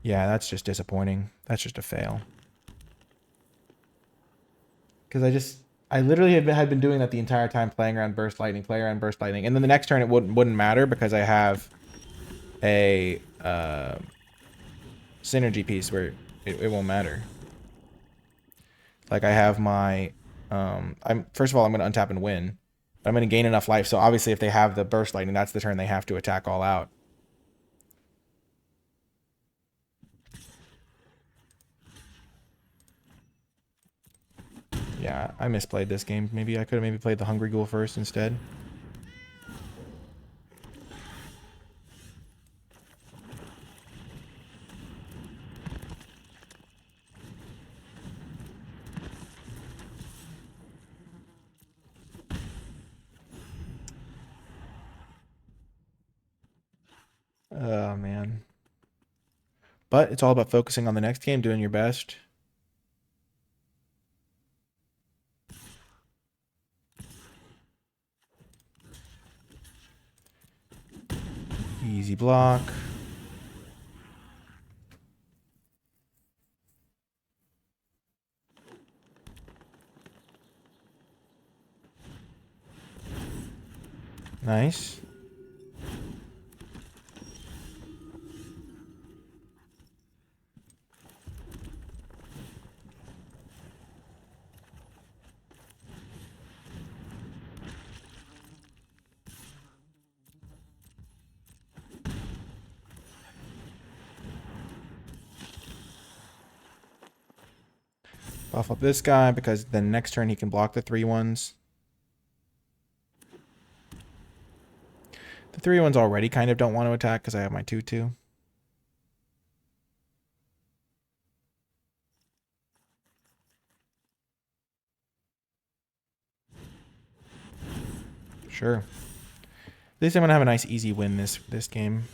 Yeah, that's just disappointing. That's just a fail. Because I literally had been doing that the entire time, playing around Burst Lightning, and then the next turn it wouldn't matter because I have a synergy piece where it won't matter. Like I have my, first of all I'm going to untap and win, but I'm going to gain enough life. So obviously if they have the Burst Lightning, that's the turn they have to attack all out. Yeah, I misplayed this game. Maybe I could have played the Hungry Ghoul first instead. Oh, man. But it's all about focusing on the next game, doing your best. Easy block. Nice. Buff up this guy because then next turn he can block the 3/1s. The 3/1s already kind of don't want to attack because I have my 2/2. Sure. At least I'm going to have a nice easy win this game.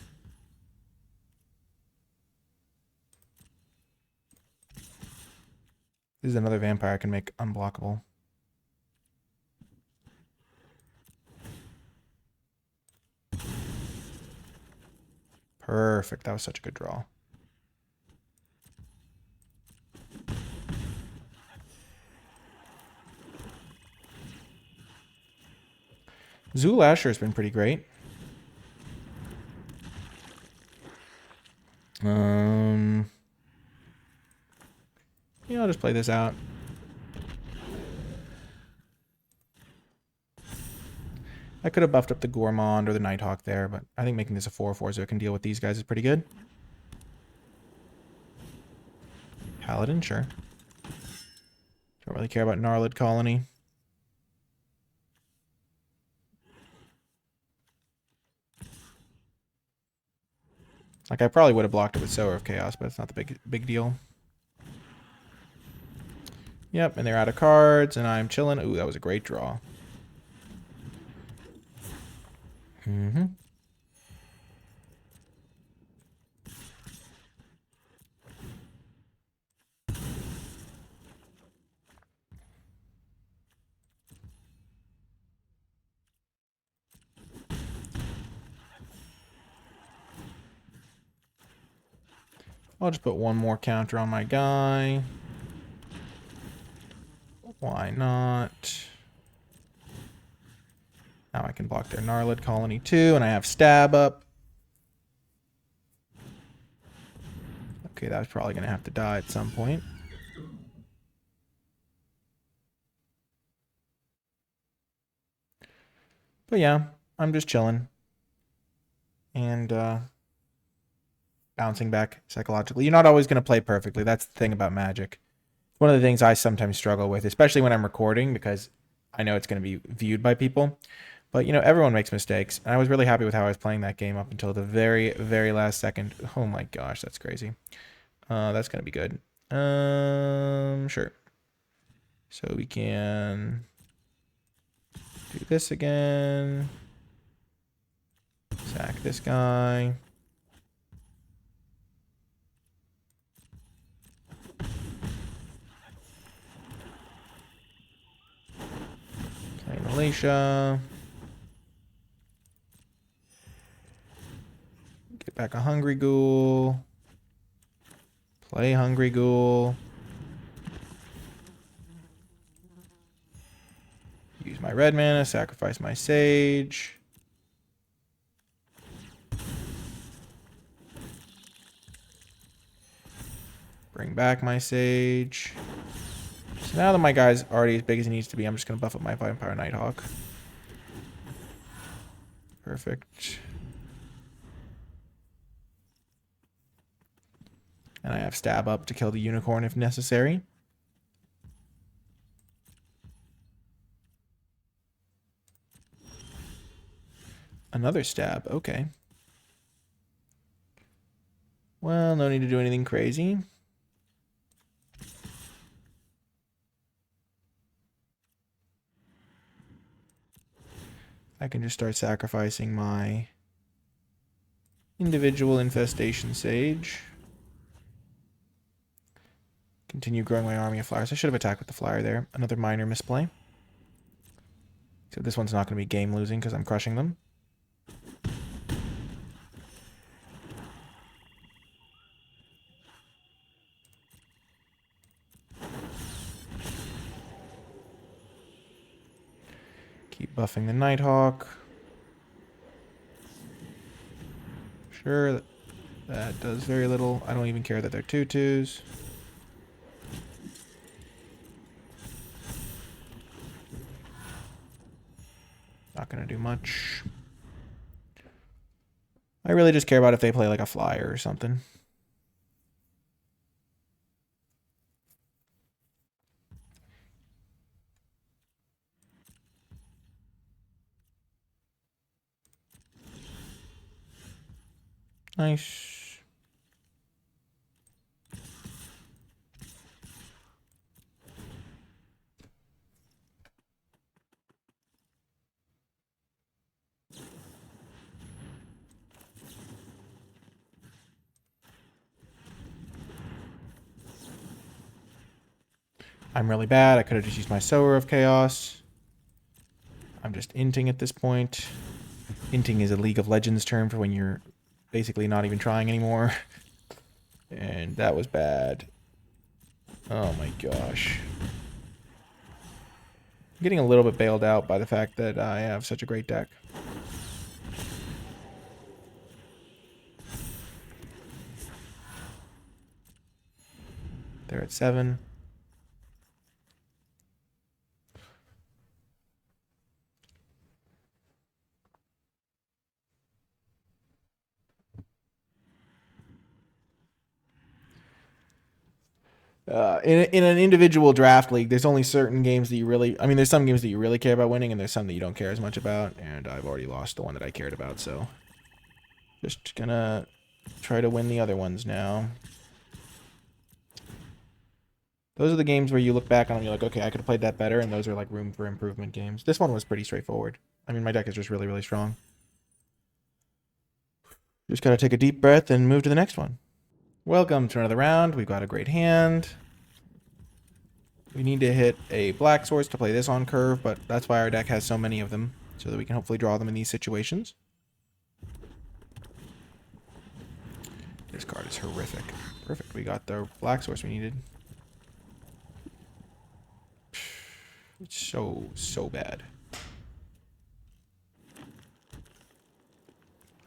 This is another vampire I can make unblockable. Perfect. That was such a good draw. Zool Asher has been pretty great. Yeah, I'll just play this out. I could have buffed up the Gourmand or the Nighthawk there, but I think making this a 4/4 so it can deal with these guys is pretty good. Paladin, sure. Don't really care about Gnarlid Colony. Like, I probably would have blocked it with Sower of Chaos, but it's not the big deal. Yep, and they're out of cards, and I'm chilling. Ooh, that was a great draw. Mm-hmm. I'll just put one more counter on my guy. Why not? Now I can block their Gnarlid Colony too, and I have Stab up. Okay, that was probably going to have to die at some point. But yeah, I'm just chilling. And bouncing back psychologically. You're not always going to play perfectly. That's the thing about Magic. One of the things I sometimes struggle with, especially when I'm recording, because I know it's going to be viewed by people. But, you know, everyone makes mistakes. And I was really happy with how I was playing that game up until the very, very last second. Oh my gosh, that's crazy. That's going to be good. Sure. So we can do this again. Sack this guy. Play Malaysia. Get back a Hungry Ghoul. Play Hungry Ghoul. Use my red mana, sacrifice my Sage. Bring back my Sage. So now that my guy's already as big as he needs to be, I'm just going to buff up my Vampire Nighthawk. Perfect. And I have Stab up to kill the Unicorn if necessary. Another Stab, okay. Well, no need to do anything crazy. I can just start sacrificing my individual Infestation Sage. Continue growing my army of flyers. I should have attacked with the flyer there. Another minor misplay. So this one's not going to be game losing because I'm crushing them. Keep buffing the Nighthawk. Sure, that does very little. I don't even care that they're 2/2s. Not going to do much. I really just care about if they play like a flyer or something. Nice. I'm really bad. I could have just used my Sower of Chaos. I'm just inting at this point. Inting is a League of Legends term for when you're basically not even trying anymore. And that was bad. Oh my gosh. I'm getting a little bit bailed out by the fact that I have such a great deck. They're at 7. In an individual draft league, there's only certain games that you really... I mean, there's some games that you really care about winning, and there's some that you don't care as much about. And I've already lost the one that I cared about, so... Just gonna try to win the other ones now. Those are the games where you look back on them, you're like, okay, I could have played that better, and those are like room for improvement games. This one was pretty straightforward. I mean, my deck is just really, really strong. Just gotta take a deep breath and move to the next one. Welcome to another round. We've got a great hand. We need to hit a black source to play this on curve, but that's why our deck has so many of them, so that we can hopefully draw them in these situations. This card is horrific. Perfect. We got the black source we needed. It's so bad.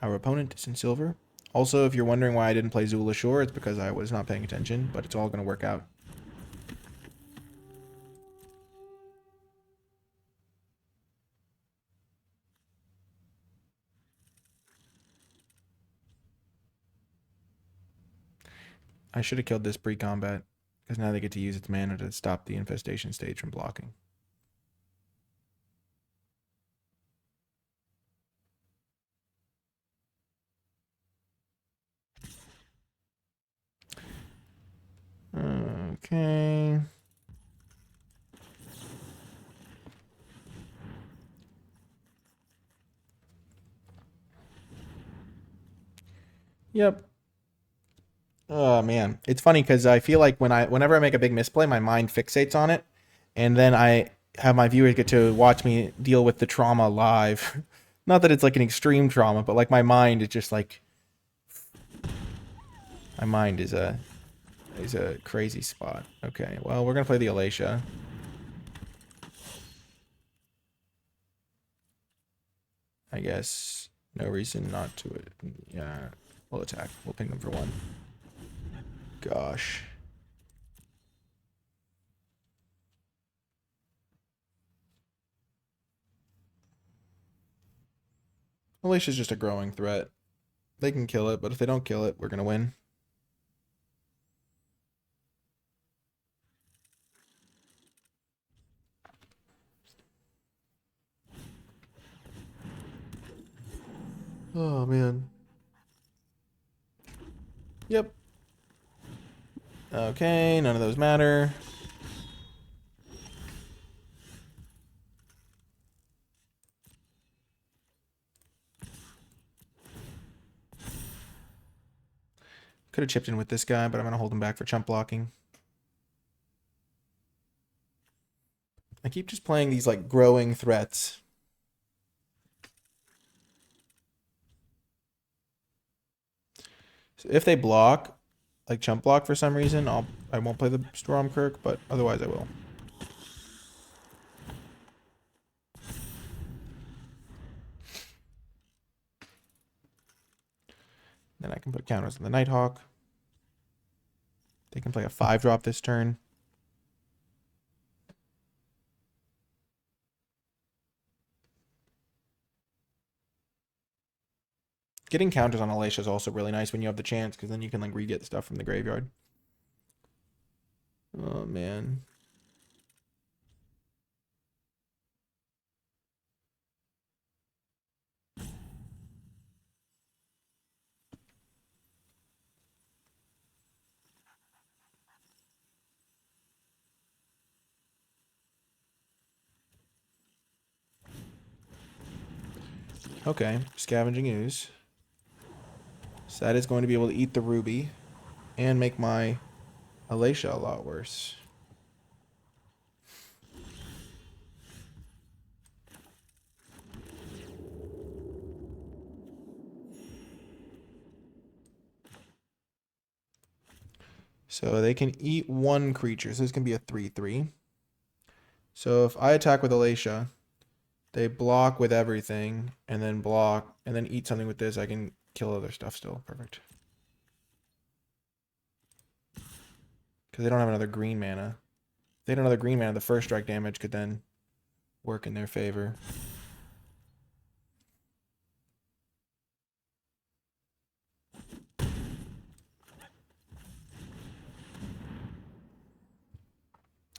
Our opponent is in silver. Also, if you're wondering why I didn't play Zula Shore, it's because I was not paying attention, but it's all going to work out. I should have killed this pre-combat, because now they get to use its mana to stop the infestation stage from blocking. Okay. Yep. Oh man, it's funny because I feel like whenever I make a big misplay, my mind fixates on it, and then I have my viewers get to watch me deal with the trauma live. Not that it's like an extreme trauma, but like my mind is just like my mind is a crazy spot. Okay, well we're gonna play the Alacia. I guess no reason not to it. Yeah, we'll attack. We'll ping them for 1. Gosh. Alicia's just a growing threat. They can kill it, but if they don't kill it, we're gonna win. Oh man. Yep. Okay, none of those matter. Could have chipped in with this guy, but I'm going to hold him back for chump blocking. I keep just playing these like growing threats. So if they block, like chump block for some reason, I won't play the Stormkirk, but otherwise I will. Then I can put counters on the Nighthawk. They can play a 5-drop this turn. Getting counters on Alacia is also really nice when you have the chance, because then you can like re-get stuff from the graveyard. Oh man. Okay, Scavenging Ooze. So that is going to be able to eat the ruby and make my Alacia a lot worse. So they can eat 1 creature. So this can be a 3/3. So if I attack with Alacia, they block with everything, and then block, and then eat something with this. I can kill other stuff still. Perfect. Because they don't have another green mana. If they had another green mana, the first strike damage could then work in their favor.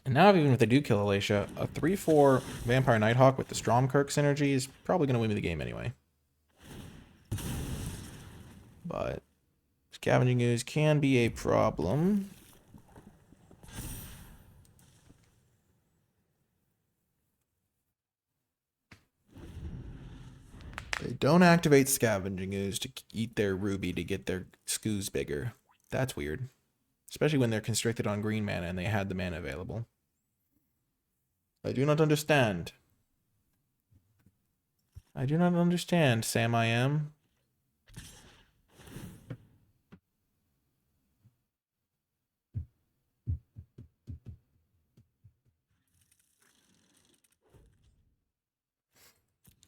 And now, even if they do kill Alacia, a 3/4 Vampire Nighthawk with the Stormkirk synergy is probably going to win me the game anyway. But Scavenging Ooze can be a problem. They don't activate Scavenging Ooze to eat their ruby to get their scoos bigger. That's weird. Especially when they're constricted on green mana and they had the mana available. I do not understand. I do not understand, Sam I am.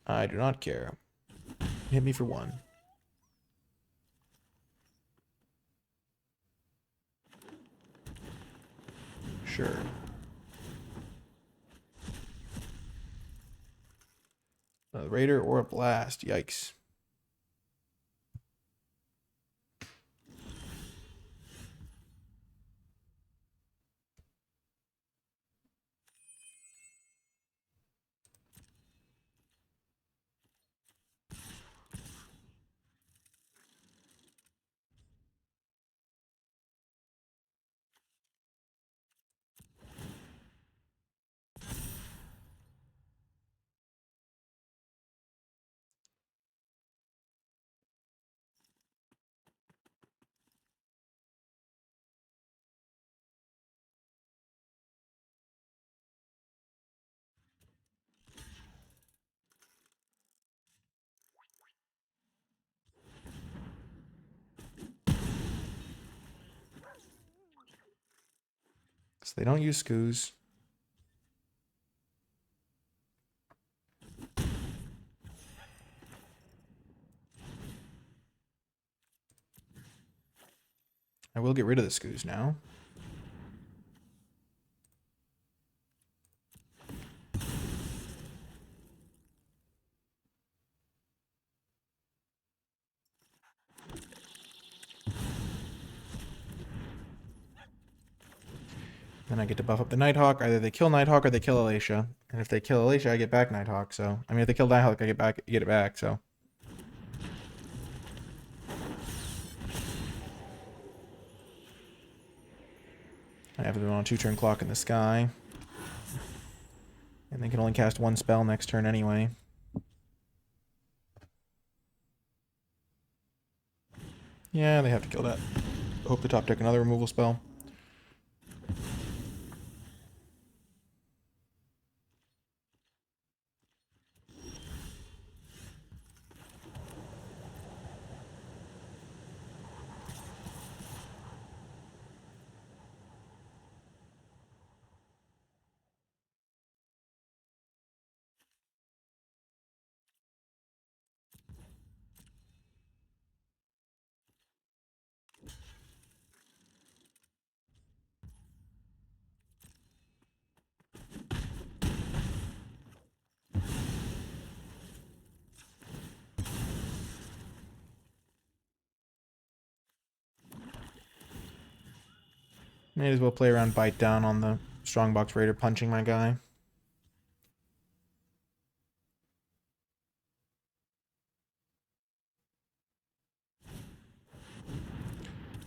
I do not care. Hit me for 1. Sure. A Raider or a Blast. Yikes. So they don't use scoos. I will get rid of the scoos now. Then I get to buff up the Nighthawk. Either they kill Nighthawk or they kill Alacia. And if they kill Alacia, I get back Nighthawk. So I mean, if they kill Nighthawk, I get it back. So I have them on a 2-turn clock in the sky, and they can only cast 1 spell next turn anyway. Yeah, they have to kill that. Hope the top deck another removal spell. May as well play around Bite Down on the Strongbox Raider punching my guy.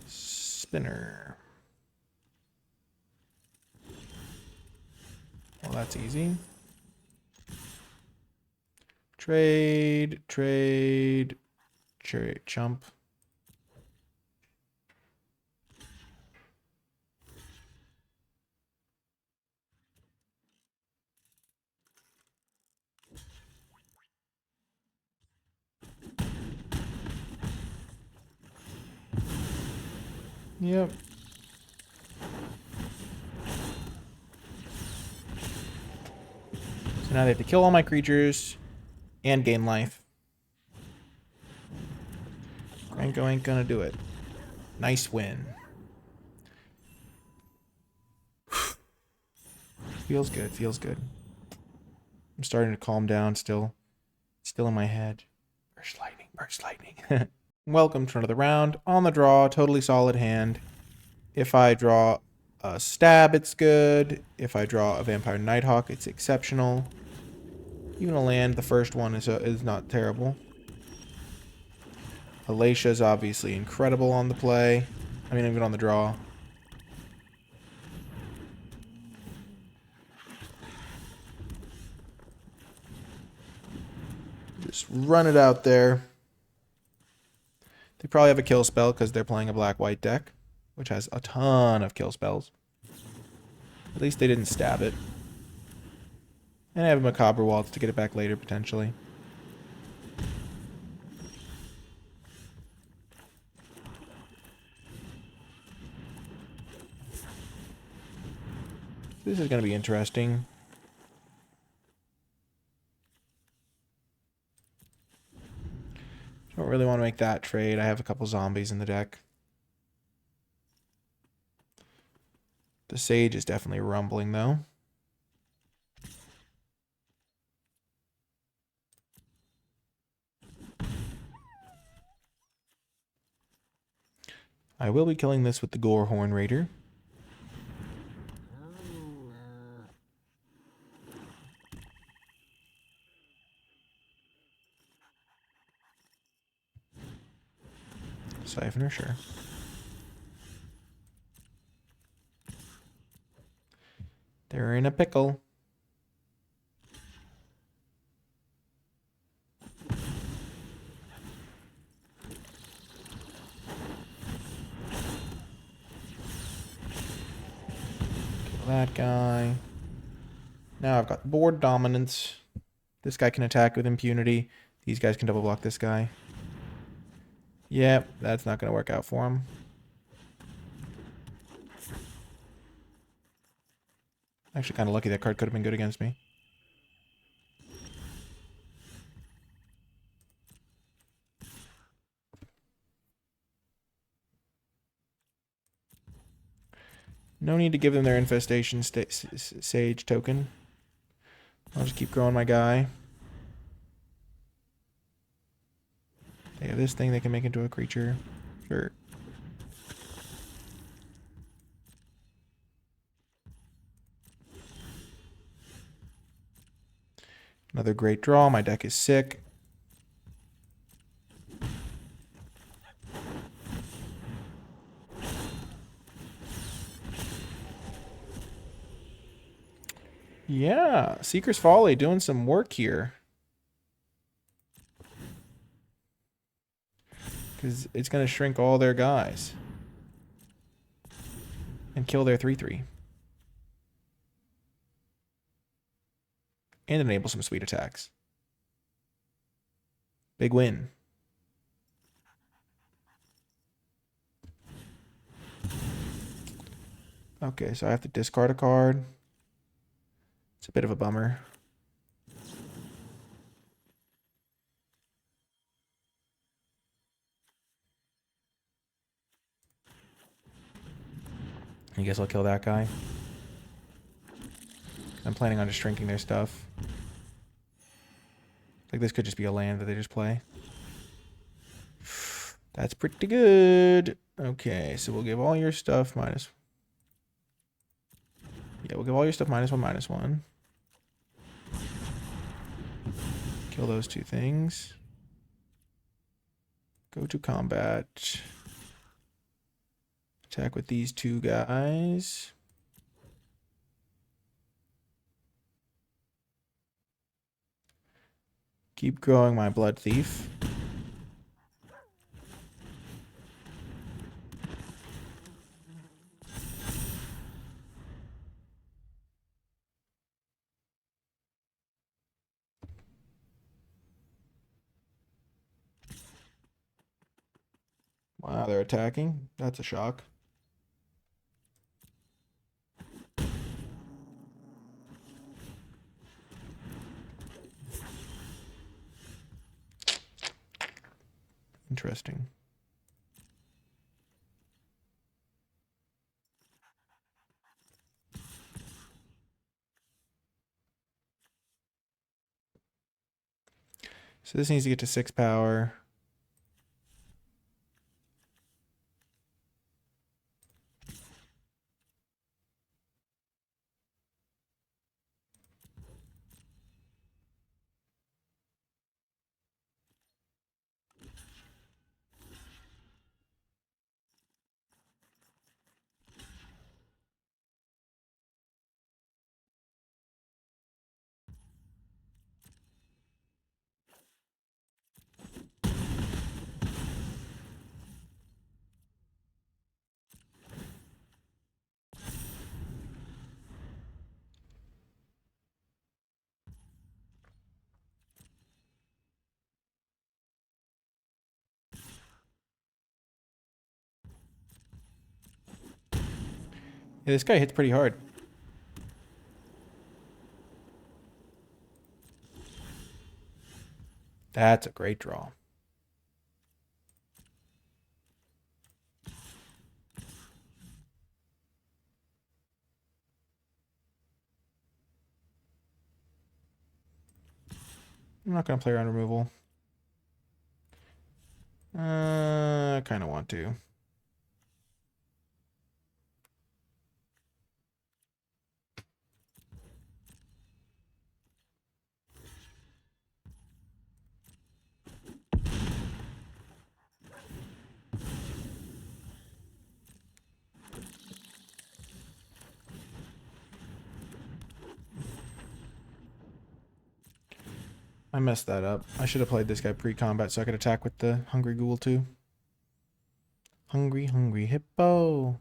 Spinner. Well, that's easy. Trade, chump. Yep. So now they have to kill all my creatures and gain life. Franco ain't gonna do it. Nice win. Feels good, feels good. I'm starting to calm down still. Still in my head. Burst lightning, burst lightning. Welcome to another round. On the draw, totally solid hand. If I draw a stab, it's good. If I draw a Vampire Nighthawk, it's exceptional. Even a land, the first one is not terrible. Alacia is obviously incredible on the play. I mean, even on the draw. Just run it out there. They probably have a kill spell because they're playing a black-white deck, which has a ton of kill spells. At least they didn't stab it. And I have a Macabre Waltz to get it back later, potentially. This is going to be interesting. Don't really want to make that trade. I have a couple zombies in the deck. The Sage is definitely rumbling, though. I will be killing this with the Gorehorn Raider. Siphoner, sure. They're in a pickle. Kill that guy. Now I've got board dominance. This guy can attack with impunity. These guys can double block this guy. Yep, that's not going to work out for him. Actually, kind of lucky that card could have been good against me. No need to give them their infestation sage token. I'll just keep growing my guy. They have this thing they can make into a creature. Sure. Another great draw. My deck is sick. Yeah, Seeker's Folly doing some work here. Because it's going to shrink all their guys. And kill their 3/3. And enable some sweet attacks. Big win. Okay, so I have to discard a card. It's a bit of a bummer. I guess I'll kill that guy. I'm planning on just shrinking their stuff. Like this could just be a land that they just play. That's pretty good. Okay, so we'll give all your stuff minus. Yeah, we'll give all your stuff -1/-1. Kill those two things. Go to combat. Attack with these two guys. Keep growing my Blood Thief. Wow, they're attacking? That's a shock. Interesting. So this needs to get to 6 power. Yeah, this guy hits pretty hard. That's a great draw. I'm not going to play around removal. I kind of want to. I messed that up. I should have played this guy pre-combat so I could attack with the Hungry Ghoul too. Hungry, hungry hippo.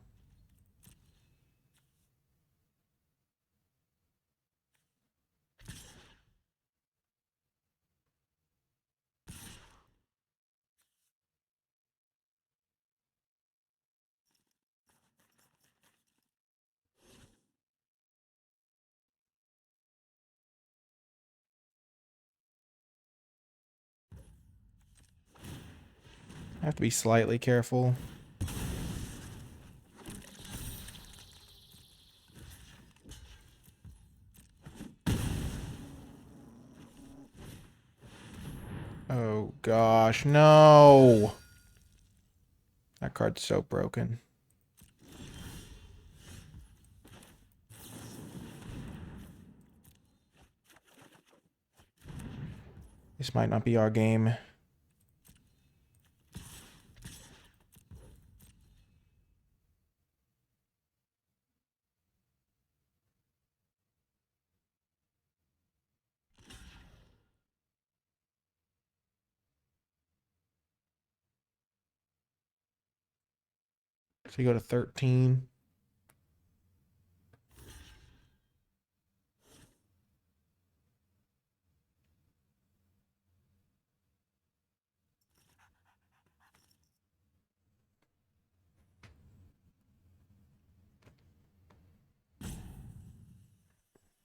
I have to be slightly careful. Oh gosh, no! That card's so broken. This might not be our game. So you go to 13.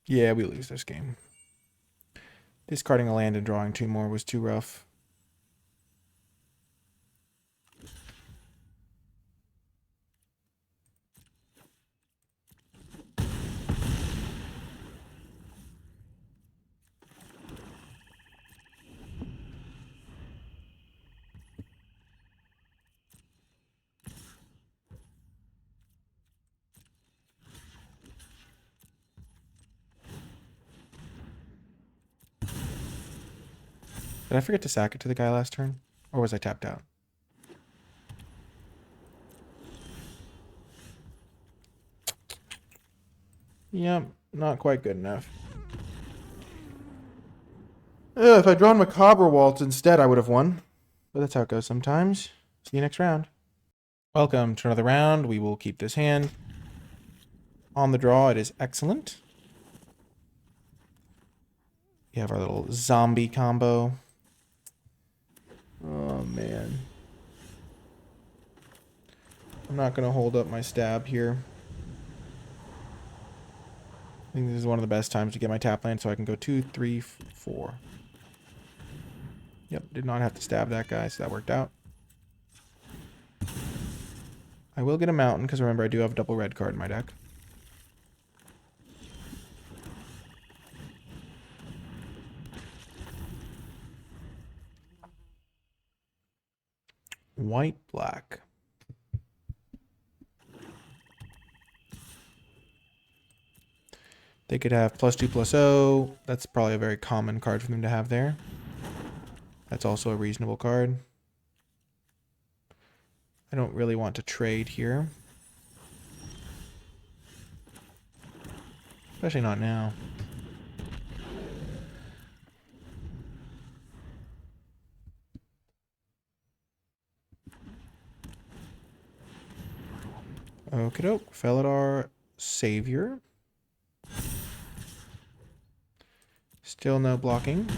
Yeah, we lose this game. Discarding a land and drawing 2 more was too rough. Did I forget to sack it to the guy last turn? Or was I tapped out? Yep, not quite good enough. If I'd drawn Macabre Waltz instead, I would have won. But that's how it goes sometimes. See you next round. Welcome to another round. We will keep this hand. On the draw, it is excellent. We have our little zombie combo. Oh, man. I'm not going to hold up my stab here. I think this is one of the best times to get my tap land so I can go 2, 3, 4. Yep, did not have to stab that guy, so that worked out. I will get a mountain, because remember, I do have a double red card in my deck. White, black. They could have +2/+0. That's probably a very common card for them to have there. That's also a reasonable card. I don't really want to trade here. Especially not now. Okie doke. Felidar, Savior. Still no blocking.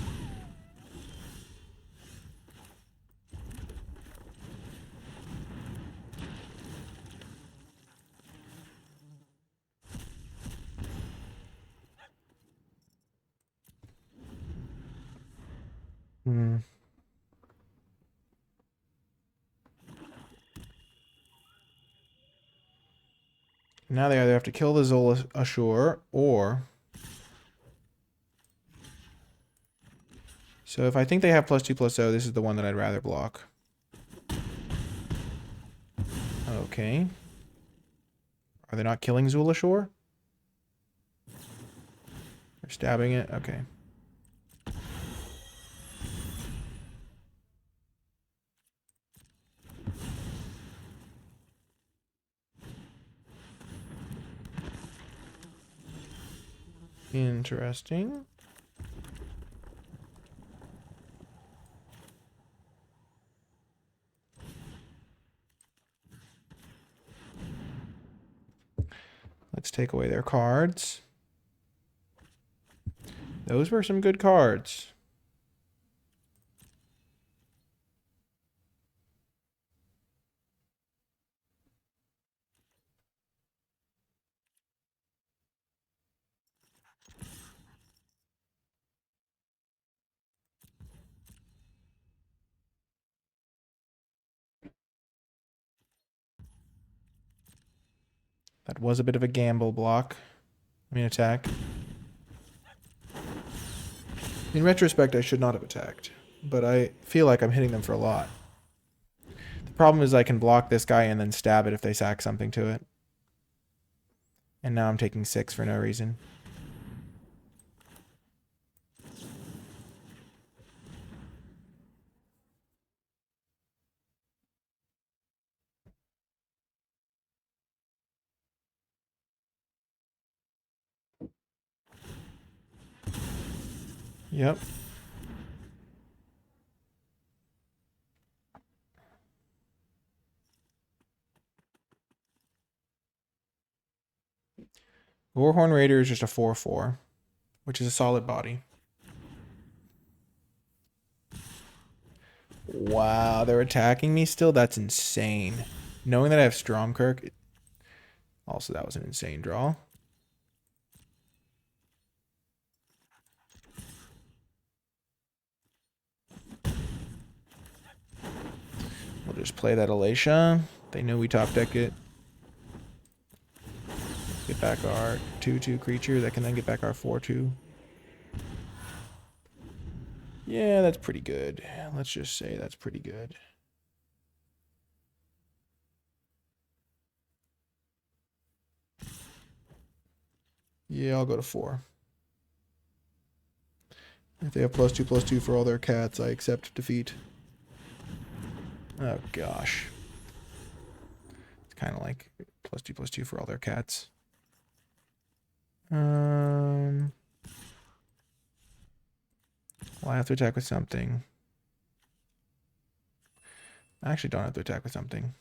Now they either have to kill the Zola Ashore or... So if I think they have +2/+0, this is the one that I'd rather block. Okay. Are they not killing Zulashore? They're stabbing it? Okay. Interesting. Let's take away their cards. Those were some good cards. That was a bit of a gamble block. I mean, attack. In retrospect, I should not have attacked, but I feel like I'm hitting them for a lot. The problem is I can block this guy and then stab it if they sack something to it. And now I'm taking 6 for no reason. Yep. Warhorn Raider is just a 4/4, which is a solid body. Wow, they're attacking me still? That's insane. Knowing that I have Stromkirk, also that was an insane draw. We'll just play that Alacia. They know we top deck it. Get back our 2/2 creature that can then get back our 4/2. Yeah, that's pretty good. Let's just say that's pretty good. Yeah, I'll go to 4. If they have +2/+2 for all their cats, I accept defeat. Oh gosh. It's kind of like +2/+2 for all their cats. Well, I have to attack with something. I actually don't have to attack with something.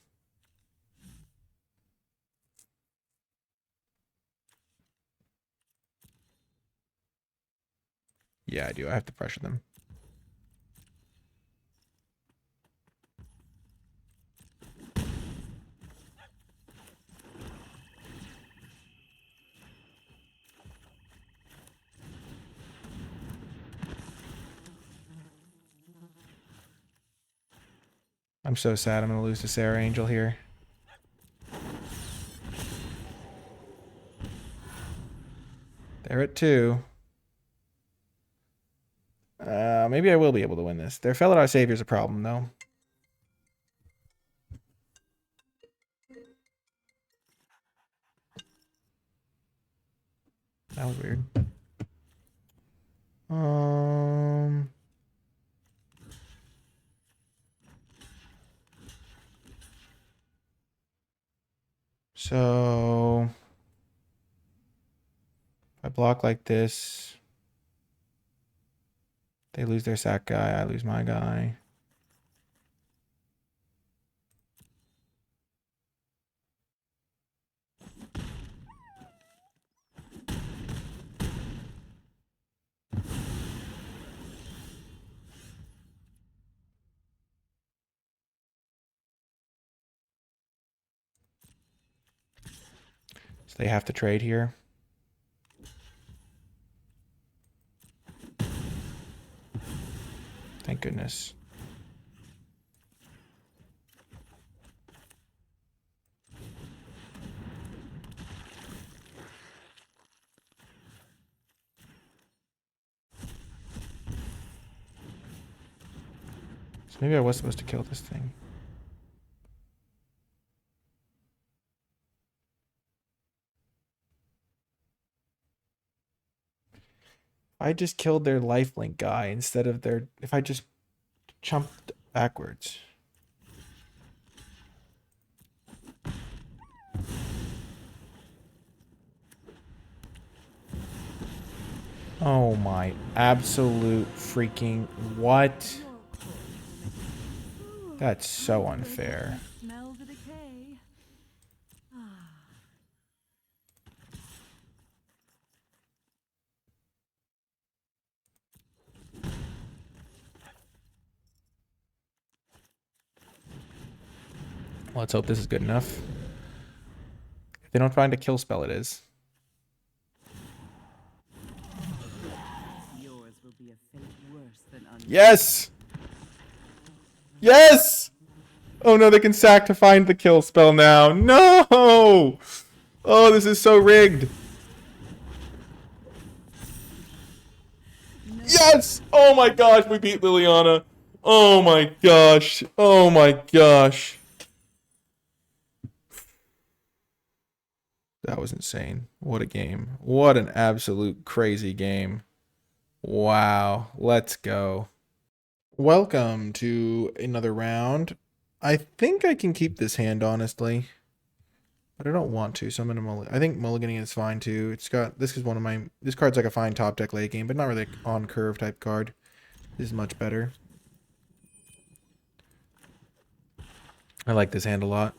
Yeah, I do. I have to pressure them. I'm so sad I'm going to lose to Sarah Angel here. They're at 2. Maybe I will be able to win this. Their Felidar Savior's a problem, though. That was weird. So if I block like this, they lose their sack guy, I lose my guy. So they have to trade here. Thank goodness. So maybe I was supposed to kill this thing. I just killed their lifelink guy instead of their... If I just jumped backwards. Oh my absolute freaking... What? That's so unfair. Let's hope this is good enough. If they don't find a kill spell, it is. Yes! Yes! Oh no, they can sack to find the kill spell now. No! Oh, this is so rigged. Yes! Oh my gosh, we beat Liliana. Oh my gosh. Oh my gosh. That was insane. What a game. What an absolute crazy game. Wow. Let's go. Welcome to another round. I think I can keep this hand, honestly. But I don't want to, so I'm gonna I think mulliganing is fine too. It's got... This is one of my... This card's like a fine top deck late game, but not really on curve type card. This is much better. I like this hand a lot.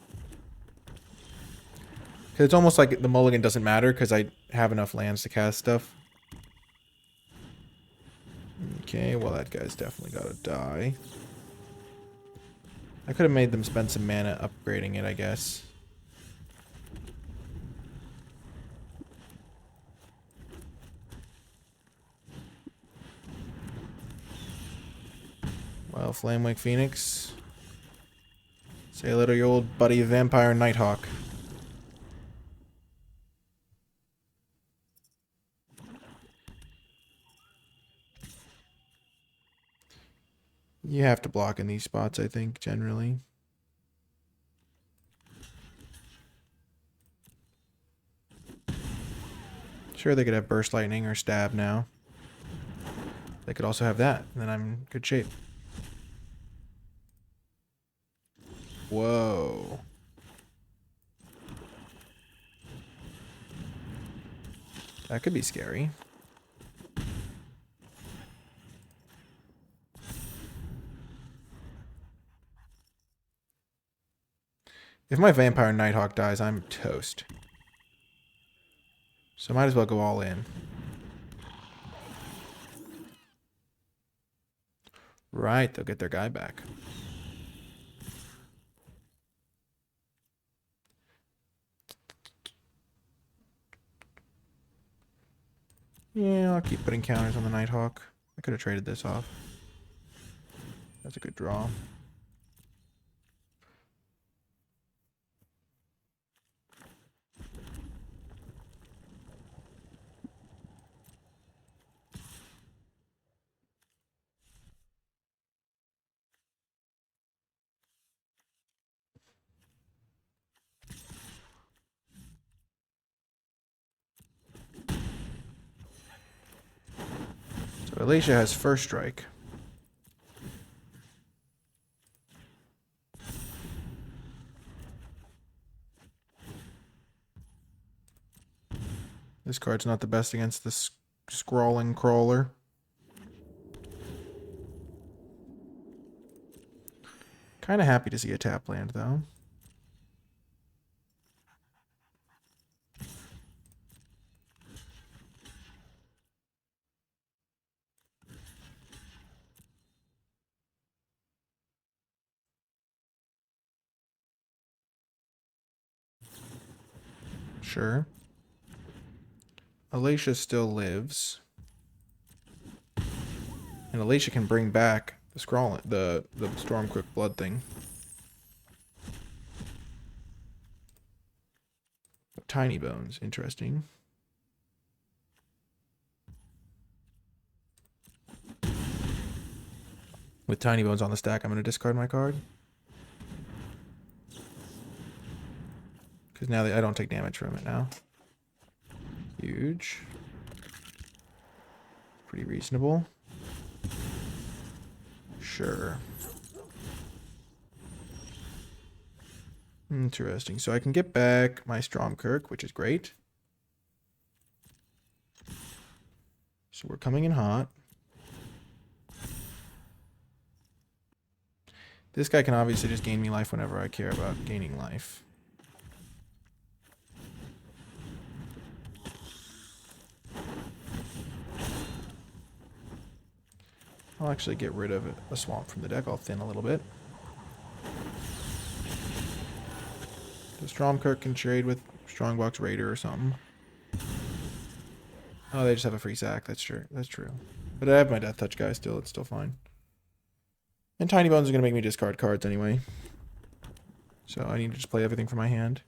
Because it's almost like the mulligan doesn't matter because I have enough lands to cast stuff. Okay, well that guy's definitely got to die. I could have made them spend some mana upgrading it, I guess. Well, Flamewake Phoenix. Say hello to your old buddy Vampire Nighthawk. You have to block in these spots, I think, generally. Sure, they could have Burst Lightning or Stab now. They could also have that, and then I'm in good shape. Whoa. That could be scary. If my Vampire Nighthawk dies, I'm toast. So I might as well go all in. Right, they'll get their guy back. Yeah, I'll keep putting counters on the Nighthawk. I could have traded this off. That's a good draw. So Alicia has first strike. This card's not the best against this scrawling crawler. Kind of happy to see a tap land, though. Sure. Alicia still lives. And Alicia can bring back the Stormcrypt Blood thing. Tiny Bones, interesting. With Tiny Bones on the stack, I'm going to discard my card. Because now I don't take damage from it now. Huge. Pretty reasonable. Sure. Interesting. So I can get back my Stromkirk, which is great. So we're coming in hot. This guy can obviously just gain me life whenever I care about gaining life. I'll actually get rid of a swamp from the deck. I'll thin a little bit. So Stromkirk can trade with Strongbox Raider or something. Oh, they just have a free sack. That's true. That's true. But I have my Death Touch guy still. It's still fine. And Tiny Bones is going to make me discard cards anyway. So I need to just play everything from my hand.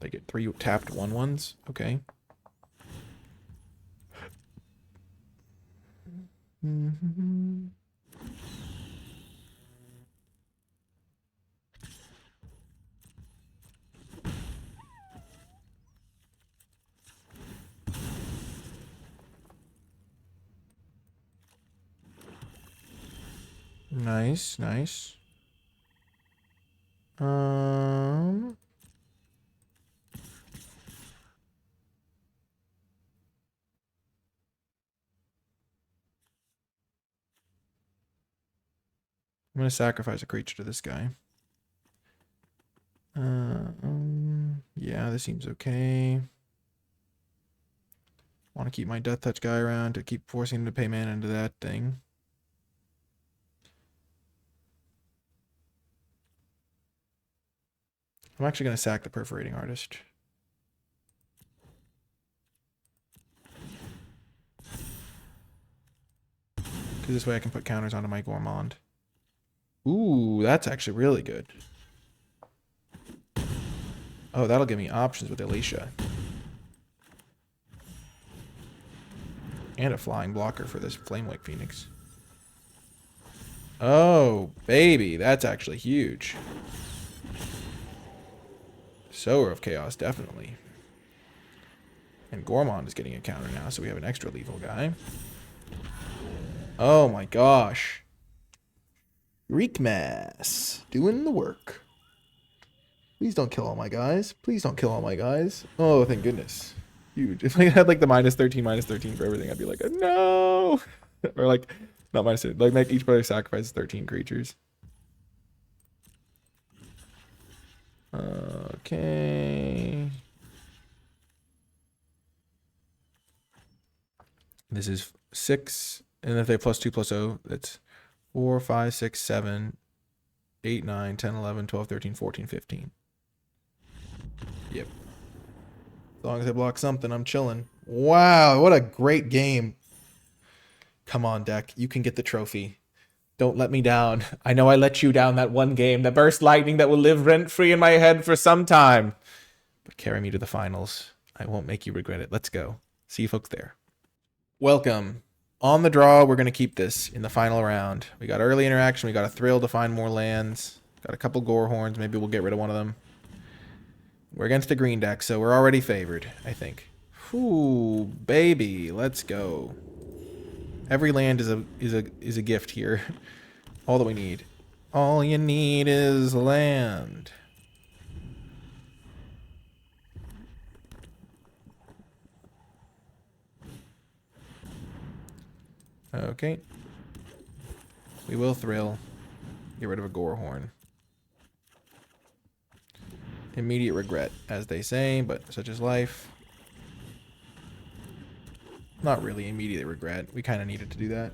They get 3 tapped 1/1s. Okay. Nice, nice. I'm going to sacrifice a creature to this guy. Yeah, this seems okay. Want to keep my Death Touch guy around to keep forcing him to pay mana into that thing. I'm actually going to sack the Perforating Artist. Because this way I can put counters onto my Gourmand. Ooh, that's actually really good. Oh, that'll give me options with Alicia. And a flying blocker for this Flamewake Phoenix. Oh, baby, that's actually huge. Sower of Chaos, definitely. And Gourmand is getting a counter now, so we have an extra lethal guy. Oh my gosh. Reek Mass. Doing the work. Please don't kill all my guys. Please don't kill all my guys. Oh, thank goodness. Huge. If I had like the -13 for everything, I'd be like, no. Or like, not -13. Like, make each player sacrifice 13 creatures. Okay. This is 6. And if they +2/+0, that's 4, 5, 6, 7, 8, 9, 10, 11, 12, 13, 14, 15. Yep. As long as I block something, I'm chilling. Wow, what a great game. Come on, deck. You can get the trophy. Don't let me down. I know I let you down that one game. The burst lightning that will live rent-free in my head for some time. But carry me to the finals. I won't make you regret it. Let's go. See you folks there. Welcome. On the draw, we're going to keep this in the final round. We got early interaction. We got a thrill to find more lands. Got a couple Gorehorns. Maybe we'll get rid of one of them. We're against a green deck, so we're already favored, I think. Ooh, baby. Let's go. Every land is a gift here. All that we need. All you need is land. Okay. We will thrill. Get rid of a Gorehorn. Immediate regret, as they say, but such is life. Not really immediate regret. We kind of needed to do that.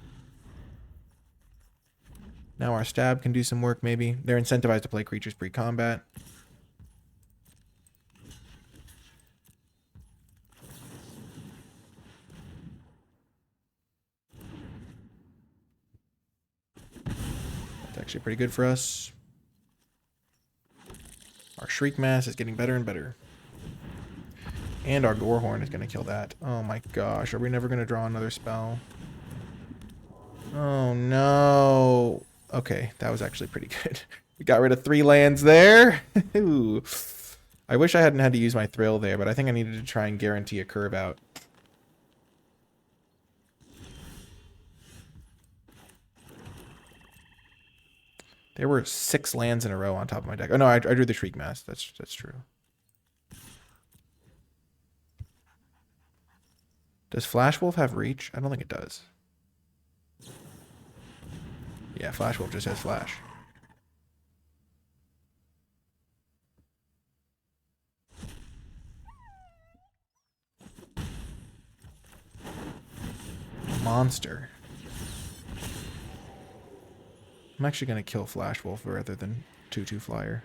Now our stab can do some work, maybe. They're incentivized to play creatures pre-combat. That's actually pretty good for us. Our Shriek Mass is getting better and better. And our Gorehorn is going to kill that. Oh my gosh. Are we never going to draw another spell? Oh no. Okay, that was actually pretty good. We got rid of 3 lands there. Ooh. I wish I hadn't had to use my Thrill there, but I think I needed to try and guarantee a curve out. There were 6 lands in a row on top of my deck. Oh no, I drew the Shriek Mask. That's true. Does Flash Wolf have reach? I don't think it does. Yeah, Flash Wolf just has flash. Monster. I'm actually going to kill Flash Wolf rather than 2/2 flyer.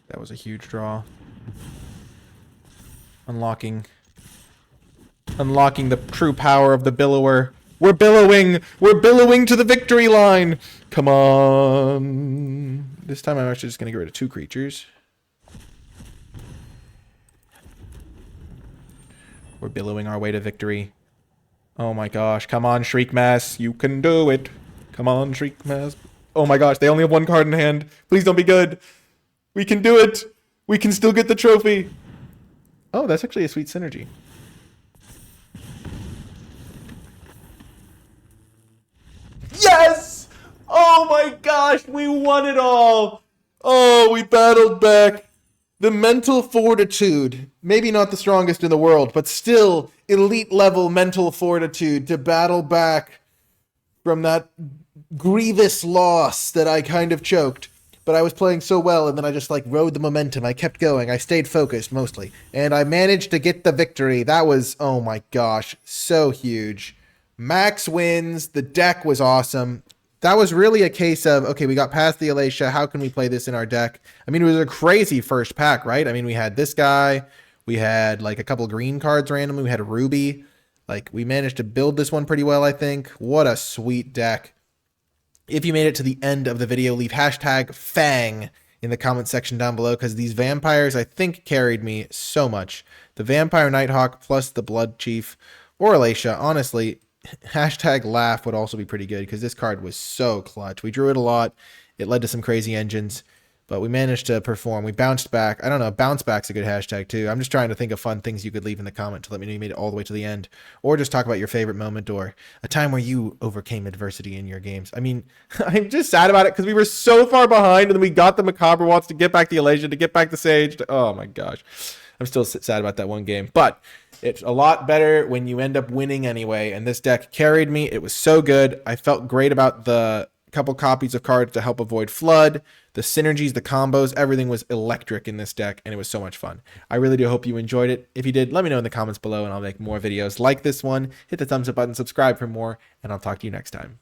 That was a huge draw. Unlocking the true power of the Billower. We're billowing! We're billowing to the victory line! Come on! This time I'm actually just going to get rid of 2 creatures. We're billowing our way to victory. Oh my gosh. Come on, Shriek Mask. You can do it. Come on, Shriek Mask. Oh my gosh. They only have 1 card in hand. Please don't be good. We can do it. We can still get the trophy. Oh, that's actually a sweet synergy. Yes! Oh my gosh, we won it all. Oh, we battled back. The mental fortitude, maybe not the strongest in the world, but still elite level mental fortitude to battle back from that grievous loss that I kind of choked. But I was playing so well, and then I just like rode the momentum. I kept going. I stayed focused mostly. And I managed to get the victory. That was, oh my gosh, so huge. Max wins. The deck was awesome. That was really a case of, okay, we got past the Alacia. How can we play this in our deck? I mean, it was a crazy first pack, right? I mean, we had this guy. We had like a couple green cards randomly. We had a Ruby. Like, we managed to build this one pretty well, I think. What a sweet deck. If you made it to the end of the video, leave hashtag FANG in the comment section down below, because these vampires, I think, carried me so much. The Vampire Nighthawk plus the Blood Chief or Alacia, honestly, hashtag laugh would also be pretty good, because this card was so clutch. We drew it a lot. It led to some crazy engines, but we managed to perform. We bounced back. I don't know, bounce back's a good hashtag too. I'm just trying to think of fun things you could leave in the comment to let me know you made it all the way to the end, or just talk about your favorite moment or a time where you overcame adversity in your games. I mean, I'm just sad about it because we were so far behind, and then we got the Macabre Watts to get back the Alacia, to get back the Sage. Oh my gosh. I'm still sad about that one game, but it's a lot better when you end up winning anyway, and this deck carried me. It was so good. I felt great about the couple copies of cards to help avoid flood, the synergies, the combos, everything was electric in this deck, and it was so much fun. I really do hope you enjoyed it. If you did, let me know in the comments below, and I'll make more videos like this one. Hit the thumbs up button, subscribe for more, and I'll talk to you next time.